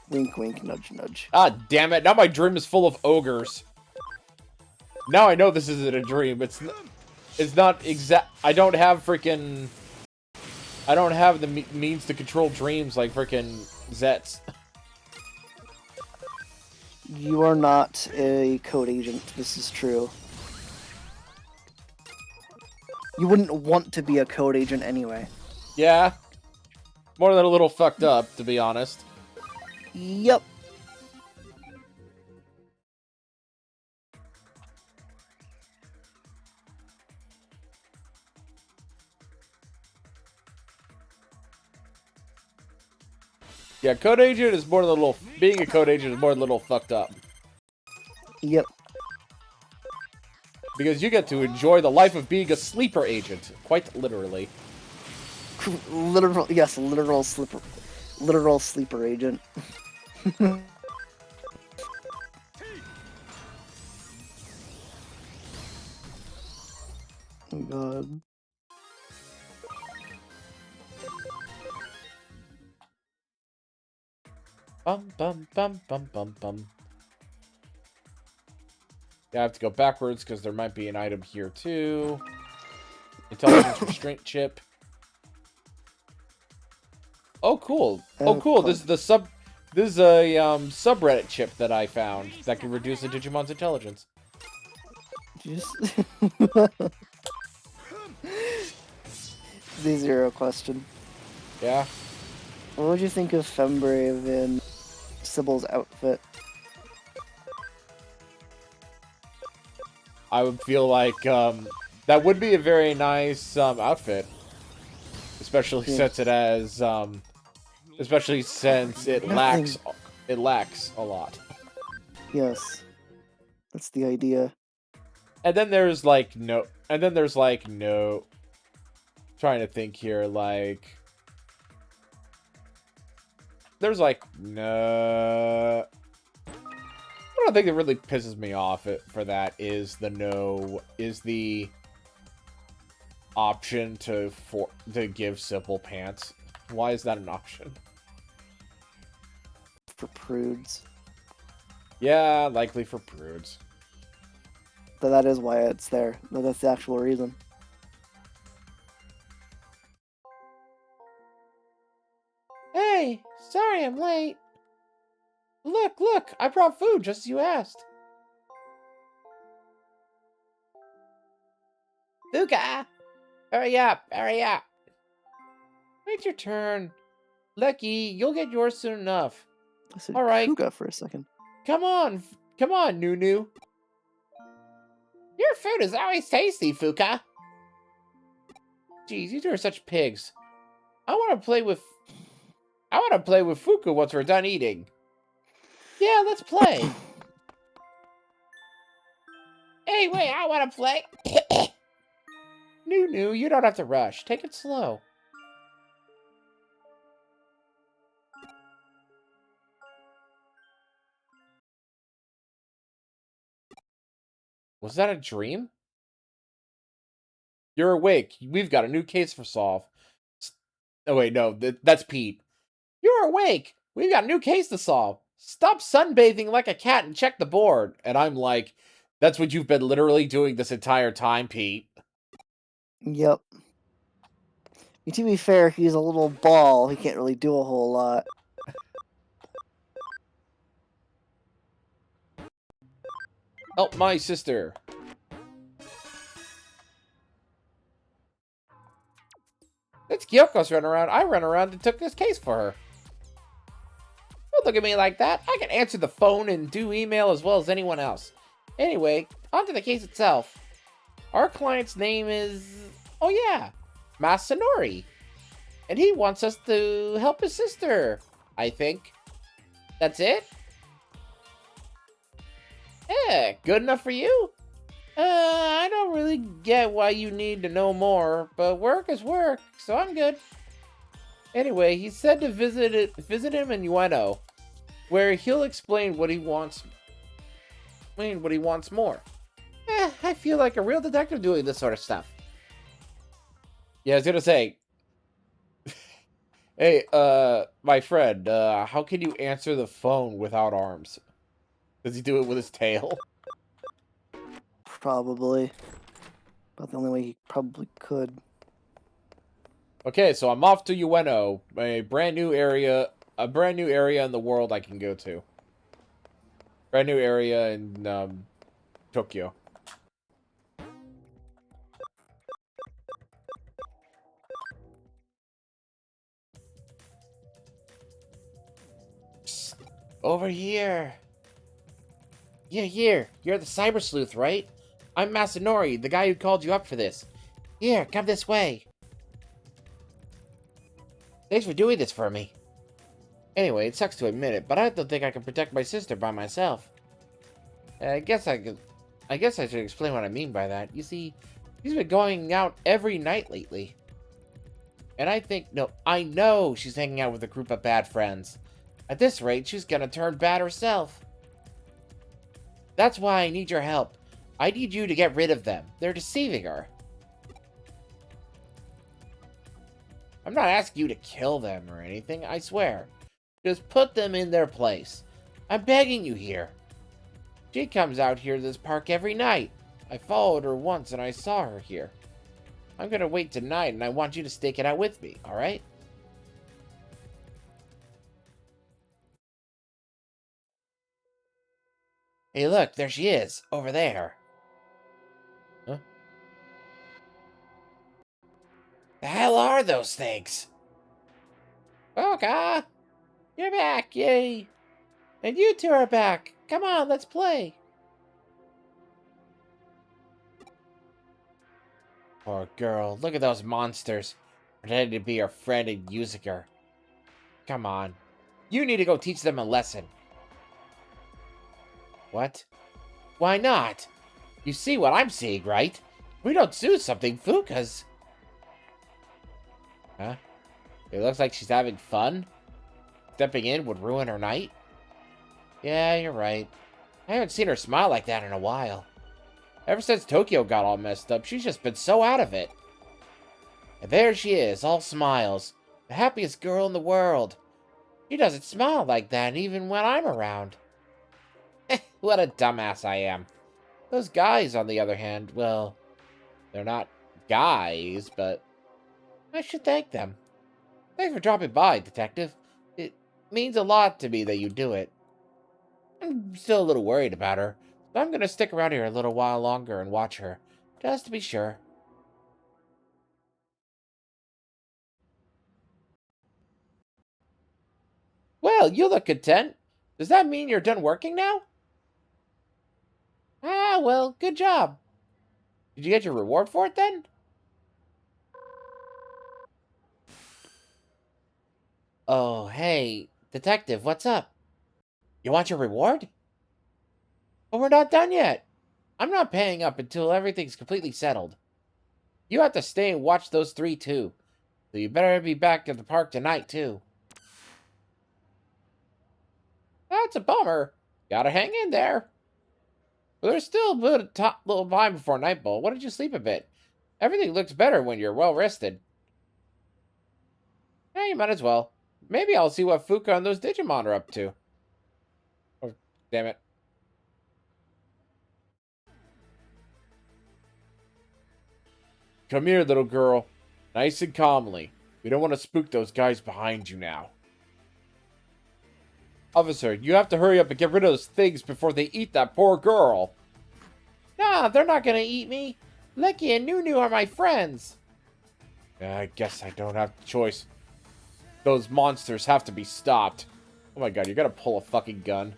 Wink, wink, nudge, nudge. Ah, damn it. Now my dream is full of ogres. Now I know this isn't a dream. It's not exact. I don't have freaking... I don't have the means to control dreams like freaking Zets. You are not a code agent. This is true. You wouldn't want to be a code agent anyway. Yeah. More than a little fucked up, to be honest. Yep. Yeah, code agent is more than a little... Being a code agent is more than a little fucked up. Yep. Because you get to enjoy the life of being a sleeper agent. Quite literally. Literal, yes, literal sleeper agent. Oh god. Bum, bum, bum, bum, bum, bum. Yeah, I have to go backwards because there might be an item here too. Intelligence restraint chip. Oh, cool. Oh, cool. This is the This is a subreddit chip that I found that can reduce a Digimon's intelligence. Just the zero question. Yeah. What would you think of Fembrave in Sybil's outfit? I would feel like that would be a very nice outfit, especially since it has, especially since it lacks a lot. Yes, that's the idea. And then there's like no. And then there's like no. Trying to think here, like. There's like no. One thing that really pisses me off for that is the option to give simple pants. Why is that an option? For prudes. Yeah, likely for prudes. But that is why it's there. That's the actual reason. Hey, sorry I'm late. Look, I brought food just as you asked. Fuka! Hurry up! Wait your turn. Lucky, you'll get yours soon enough. I said All right. Fuga for a second. Come on, Nunu. Your food is always tasty, Fuka. Jeez, you two are such pigs. I want to play with Fuka once we're done eating. Yeah, let's play. Hey, wait, I want to play. Nunu, you don't have to rush. Take it slow. Was that a dream? You're awake. We've got a new case for solve. Oh, wait, no. That's Pete. You're awake. We've got a new case to solve. Stop sunbathing like a cat and check the board. And I'm like, that's what you've been literally doing this entire time, Pete. Yep. To be fair, he's a little ball. He can't really do a whole lot. Help my sister. That's Kyoko's run around. I ran around and took this case for her. Don't look at me like that. I can answer the phone and do email as well as anyone else. Anyway, on to the case itself. Our client's name is... Oh yeah, Masanori. And he wants us to help his sister, I think. That's it? Yeah, good enough for you? I don't really get why you need to know more, but work is work, so I'm good. Anyway, he said to visit him in Ueno, where he'll explain what he wants. What he wants more. I feel like a real detective doing this sort of stuff. Yeah, I was gonna say. Hey, my friend, how can you answer the phone without arms? Does he do it with his tail? Probably. About the only way he probably could. Okay, so I'm off to Ueno, a brand new area in the world I can go to. Brand new area in Tokyo. Psst, over here. Yeah, here. You're the Cyber Sleuth, right? I'm Masanori, the guy who called you up for this. Here, come this way. Thanks for doing this for me. Anyway, it sucks to admit it, but I don't think I can protect my sister by myself. I guess I should explain what I mean by that. You see, she's been going out every night lately. And I know she's hanging out with a group of bad friends. At this rate, she's gonna turn bad herself. That's why I need your help. I need you to get rid of them. They're deceiving her. I'm not asking you to kill them or anything, I swear. Just put them in their place. I'm begging you here. She comes out here to this park every night. I followed her once and I saw her here. I'm gonna wait tonight and I want you to stake it out with me, alright? Hey look, there she is, over there. Huh? The hell are those things? Boca! You're back, yay! And you two are back. Come on, let's play. Poor girl, look at those monsters. Pretending to be her friend and using her. Come on. You need to go teach them a lesson. What? Why not? You see what I'm seeing, right? If we don't do something, Fuka's... Huh? It looks like she's having fun. Stepping in would ruin her night. Yeah, you're right. I haven't seen her smile like that in a while. Ever since Tokyo got all messed up, she's just been so out of it. And there she is, all smiles. The happiest girl in the world. She doesn't smile like that even when I'm around. What a dumbass I am. Those guys, on the other hand, well, they're not guys, but I should thank them. Thanks for dropping by, Detective. It means a lot to me that you do it. I'm still a little worried about her, so I'm going to stick around here a little while longer and watch her, just to be sure. Well, you look content. Does that mean you're done working now? Ah, well, good job. Did you get your reward for it then? Oh, hey, Detective, what's up? You want your reward? But we're not done yet. I'm not paying up until everything's completely settled. You have to stay and watch those three, too. So you better be back at the park tonight, too. That's a bummer. Gotta hang in there. But there's still a little time before nightfall. Why don't you sleep a bit? Everything looks better when you're well rested. Yeah, you might as well. Maybe I'll see what Fuka and those Digimon are up to. Oh, damn it. Come here, little girl. Nice and calmly. We don't want to spook those guys behind you now. Officer, you have to hurry up and get rid of those things before they eat that poor girl. Nah, they're not gonna eat me. Lecky and Nunu are my friends. I guess I don't have a choice. Those monsters have to be stopped. Oh my god, you gotta pull a fucking gun.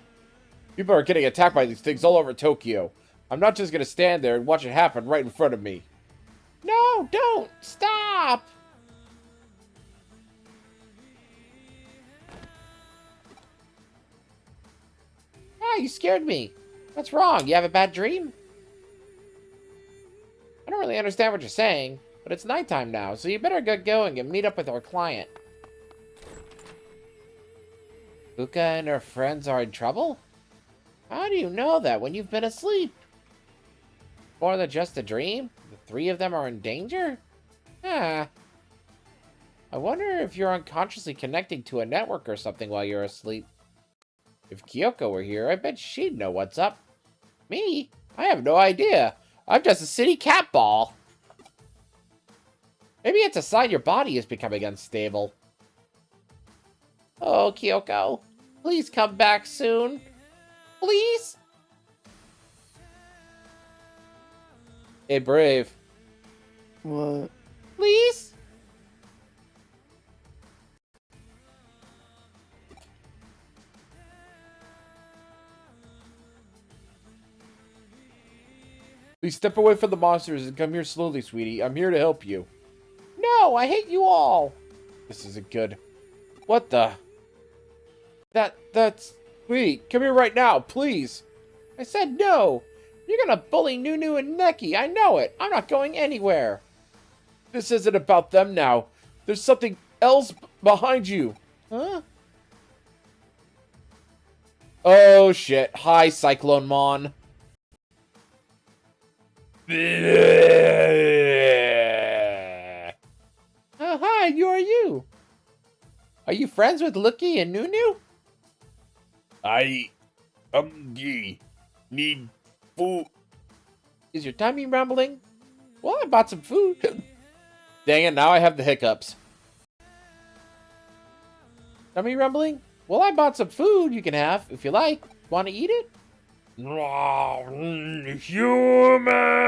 People are getting attacked by these things all over Tokyo. I'm not just gonna stand there and watch it happen right in front of me. No, don't! Stop! Ah, you scared me. What's wrong? You have a bad dream? I don't really understand what you're saying, but it's nighttime now, so you better get going and meet up with our client. Fuka and her friends are in trouble? How do you know that when you've been asleep? More than just a dream? The three of them are in danger? Ah. I wonder if you're unconsciously connecting to a network or something while you're asleep. If Kyoko were here, I bet she'd know what's up. Me? I have no idea. I'm just a city cat ball. Maybe it's a sign your body is becoming unstable. Oh, Kyoko. Please come back soon. Please? Hey, Brave. What? Please? Please step away from the monsters and come here slowly, sweetie. I'm here to help you. No, I hate you all. This isn't good. What the? That's... Sweetie, come here right now, please. I said no. You're gonna bully Nunu and Neki. I know it. I'm not going anywhere. This isn't about them now. There's something else behind you. Huh? Oh, shit. Hi, Cyclone Mon. Oh, hi, who are you? Are you friends with Lucky and Nunu? I hungry. Need food. Is your tummy rumbling? Well, I bought some food. Dang it, now I have the hiccups. Tummy rumbling? Well, I bought some food you can have, if you like. Want to eat it? Humans!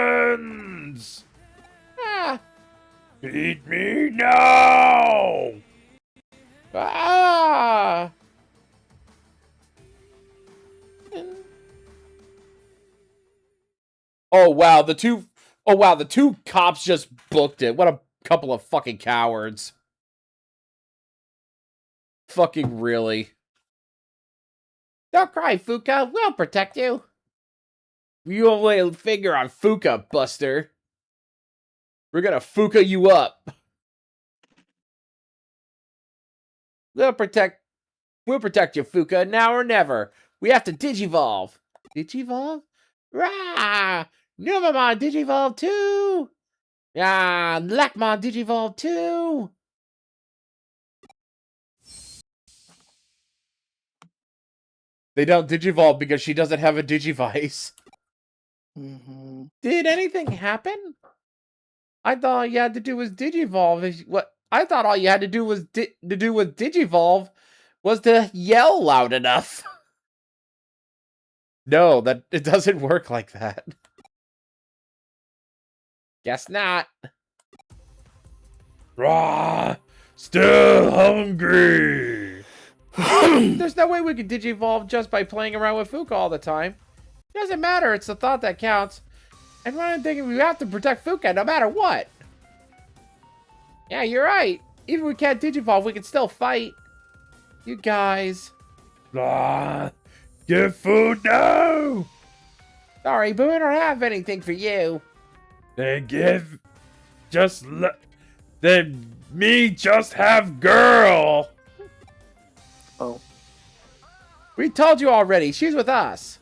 Ah. Eat me now! Ah! Oh wow, the two cops just booked it. What a couple of fucking cowards. Fucking really. Don't cry, Fuka. We'll protect you. You lay a finger on Fuka, Buster. We're gonna Fuka you up. We'll protect you, Fuka, now or never. We have to Digivolve. Digivolve? Rah! Numamon Digivolve too! Ah, Lackmon Digivolve too! They don't Digivolve because she doesn't have a Digivice. Did anything happen? I thought all you had to do was Digivolve. What I thought all you had to do was Digivolve was to yell loud enough. No, it doesn't work like that. Guess not. Rah! Still hungry. There's no way we could Digivolve just by playing around with Fuka all the time. Doesn't matter, it's the thought that counts. And I'm thinking we have to protect Fuka no matter what. Yeah, you're right. Even if we can't Digivolve, we can still fight. You guys. Ah, give food now! Sorry, but we don't have anything for you. Then me just have girl. Oh. We told you already, she's with us.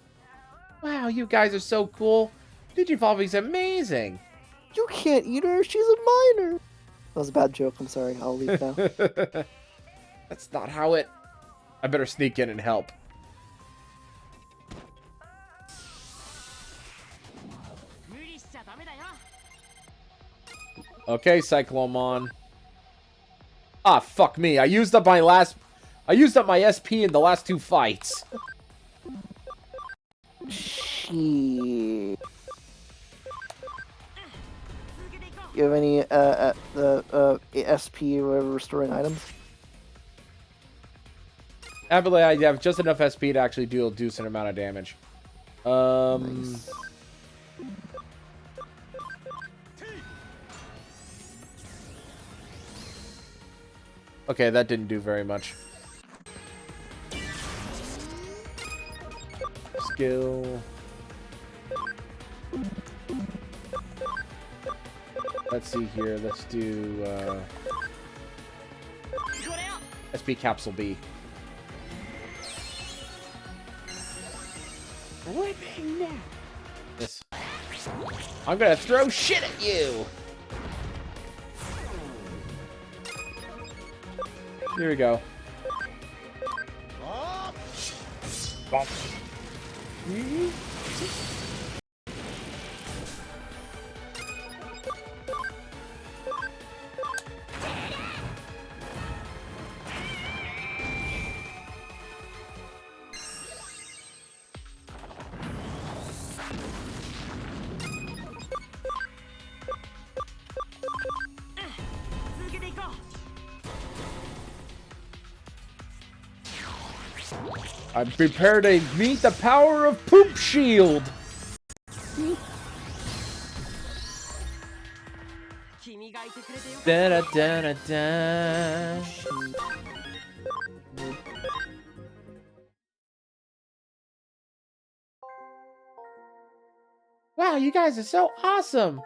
Wow, you guys are so cool. Digivolving's amazing. You can't eat her, she's a minor. That was a bad joke, I'm sorry, I'll leave now. That's not how it... I better sneak in and help. Okay, Cyclomon. Ah, fuck me. I used up my SP in the last 2 fights. Shit. You have any SP or restoring items? I believe I have just enough SP to actually do a decent amount of damage. Nice. Okay, that didn't do very much. Skill. Let's see here. Let's do SP Capsule B. This. I'm gonna throw shit at you. Here we go. I'm prepared to meet the power of Poop Shield. Da da da da da. Wow, you guys are so awesome.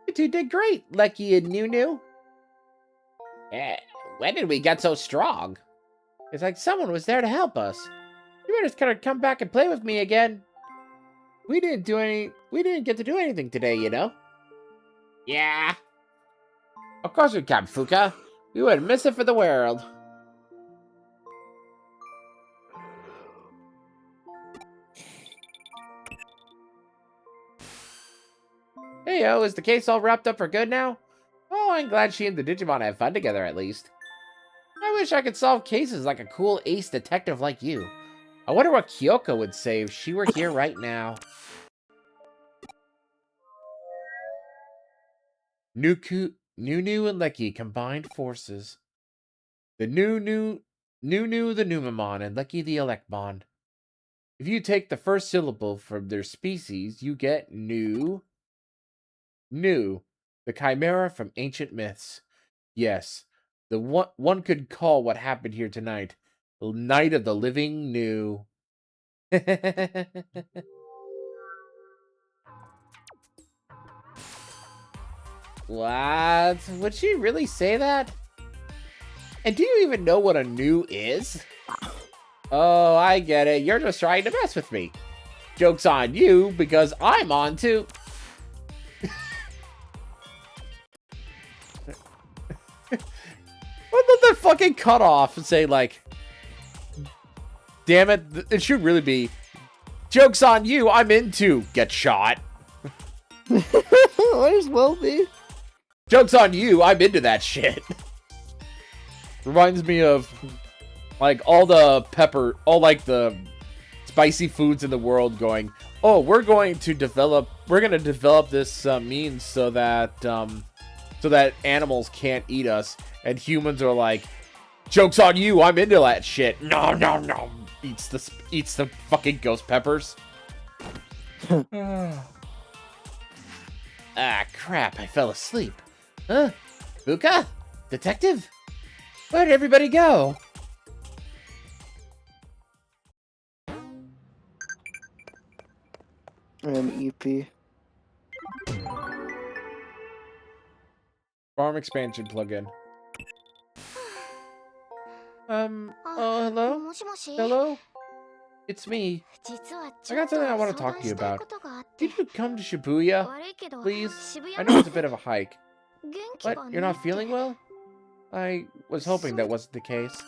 You two did great, Lucky and Nunu. When did we get so strong? It's like someone was there to help us. You better just kind of come back and play with me again. We didn't get to do anything today, you know? Yeah. Of course we can, Fuka. We wouldn't miss it for the world. Hey-o, is the case all wrapped up for good now? Oh, I'm glad she and the Digimon have fun together at least. I wish I could solve cases like a cool ace detective like you. I wonder what Kyoko would say if she were here right now. Nunu and Lecky combined forces. The Nunu the Numamon and Lecky the Electmon. If you take the first syllable from their species, you get Nu, the chimera from ancient myths. Yes, the one could call what happened here tonight the Night of the Living Nu. What? Would she really say that? And do you even know what a new is? Oh, I get it. You're just trying to mess with me. Joke's on you, because I'm on too. What did that fucking cut off and say, like, damn it, it should really be, joke's on you, I'm into get shot. Might as well be. Joke's on you, I'm into that shit. Reminds me of, like, all the spicy foods in the world going, oh, we're gonna develop this means so that animals can't eat us, and humans are like, joke's on you, I'm into that shit. No, no, no. Eats the fucking ghost peppers. Ah, crap, I fell asleep. Huh? Buka? Detective? Where'd everybody go? EP. Farm expansion plugin. Oh, hello? Hello? It's me. I got something I want to talk to you about. Did you come to Shibuya? Please? I know it's a bit of a hike. What? You're not feeling well? I was hoping that wasn't the case.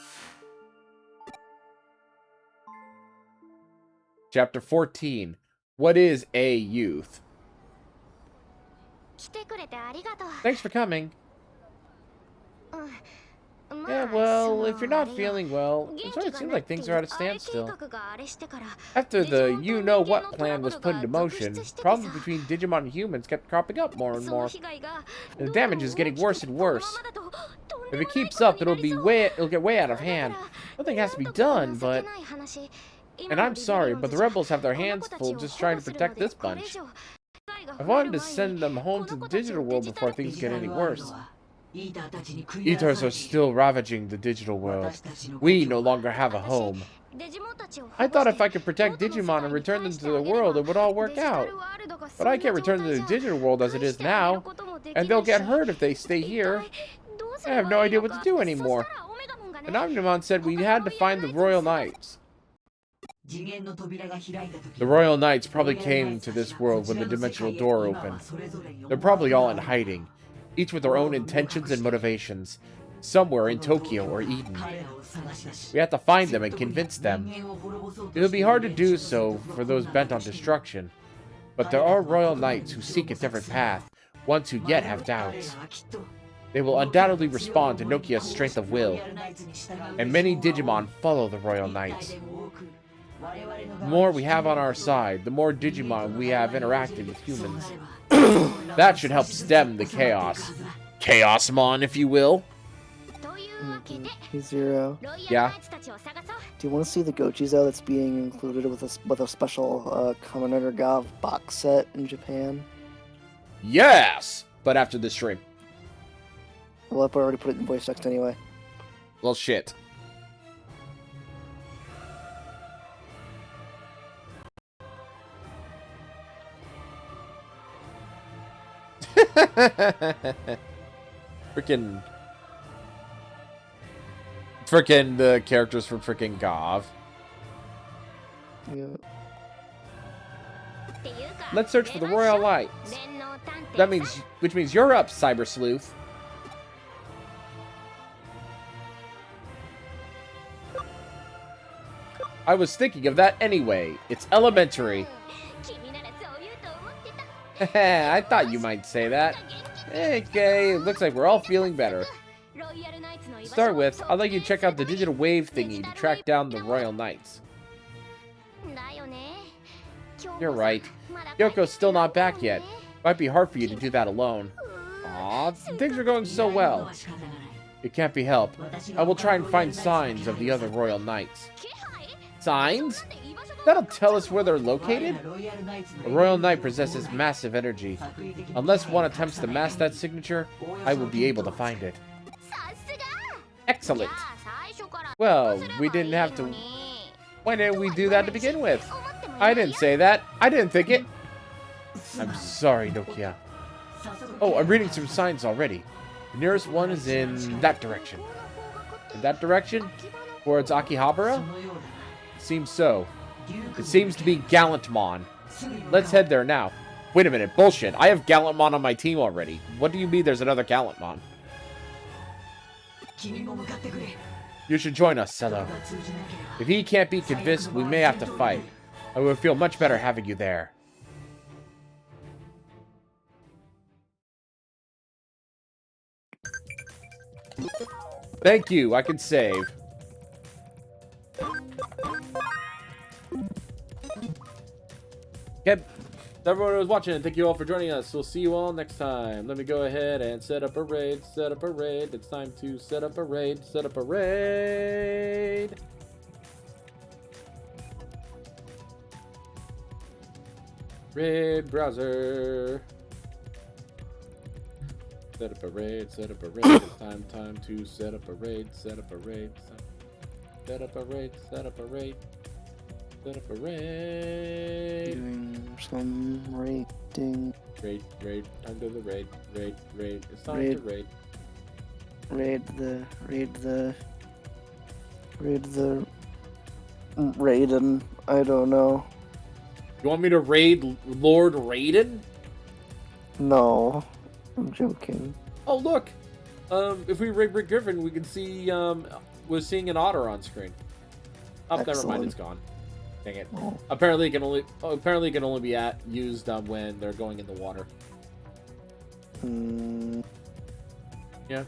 Chapter 14. What is a youth? Thanks for coming. Yeah, well, if you're not feeling well, it sort of seems like things are at a standstill. After the you-know-what plan was put into motion, problems between Digimon and humans kept cropping up more and more. And the damage is getting worse and worse. If it keeps up, it'll get way out of hand. Nothing has to be done, but... And I'm sorry, but the rebels have their hands full just trying to protect this bunch. I wanted to send them home to the digital world before things get any worse. Eaters are still ravaging the digital world. We no longer have a home. I thought if I could protect Digimon and return them to the world, it would all work out. But I can't return them to the digital world as it is now, and they'll get hurt if they stay here. I have no idea what to do anymore. And Omnimon said we had to find the Royal Knights. The Royal Knights probably came to this world when the dimensional door opened. They're probably all in hiding, each with their own intentions and motivations, somewhere in Tokyo or Eden. We have to find them and convince them. It'll be hard to do so for those bent on destruction, but there are Royal Knights who seek a different path, ones who yet have doubts. They will undoubtedly respond to Nokia's strength of will, and many Digimon follow the Royal Knights. The more we have on our side, the more Digimon we have interacted with humans. That should help stem the chaos. Chaosmon, if you will. Hey, Zero. Yeah? Do you want to see the Gochizo that's being included with a special Kamen Rider Gav box set in Japan? Yes! But after this stream. Well, I've already put it in voice text anyway. Well, shit. Frickin' the characters from frickin' Gav. Yeah. Let's search for the Royal Lights. Which means you're up, Cyber Sluth. I was thinking of that anyway. It's elementary. I thought you might say that. Okay, looks like we're all feeling better. To start with, I'd like you to check out the digital wave thingy to track down the Royal Knights. You're right. Yoko's still not back yet. Might be hard for you to do that alone. Aw, things are going so well. It can't be helped. I will try and find signs of the other Royal Knights. Signs? That'll tell us where they're located? A Royal Knight possesses massive energy. Unless one attempts to mask that signature, I will be able to find it. Excellent! Well, we didn't have to... Why didn't we do that to begin with? I didn't say that. I didn't think it. I'm sorry, Nokia. Oh, I'm reading some signs already. The nearest one is in that direction. In that direction? Towards Akihabara? Seems so. It seems to be Gallantmon. Let's head there now. Wait a minute, bullshit. I have Gallantmon on my team already. What do you mean there's another Gallantmon? You should join us, Cello. If he can't be convinced, we may have to fight. I would feel much better having you there. Thank you, I can save. Okay, everyone who was watching, thank you all for joining us. We'll see you all next time. Let me go ahead and set up a raid, set up a raid. It's time to set up a raid, set up a raid. Raid browser. Set up a raid, set up a raid. It's time to set up a raid, set up a raid. Set up a raid, set up a raid. Set up a raid. Doing some raiding. Raid, time to the raid. It's time Raid. to raid. Raiden. I don't know. You want me to raid Lord Raiden? No. I'm joking. Oh, look. If we raid Rick Griffin, we can see, we're seeing an otter on screen. Oh, never mind, it's gone. Dang it. Oh. Apparently it can only be used when they're going in the water. Yeah.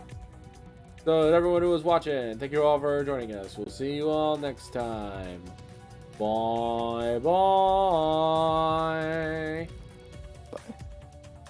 So everyone who was watching, thank you all for joining us. We'll see you all next time. Bye bye.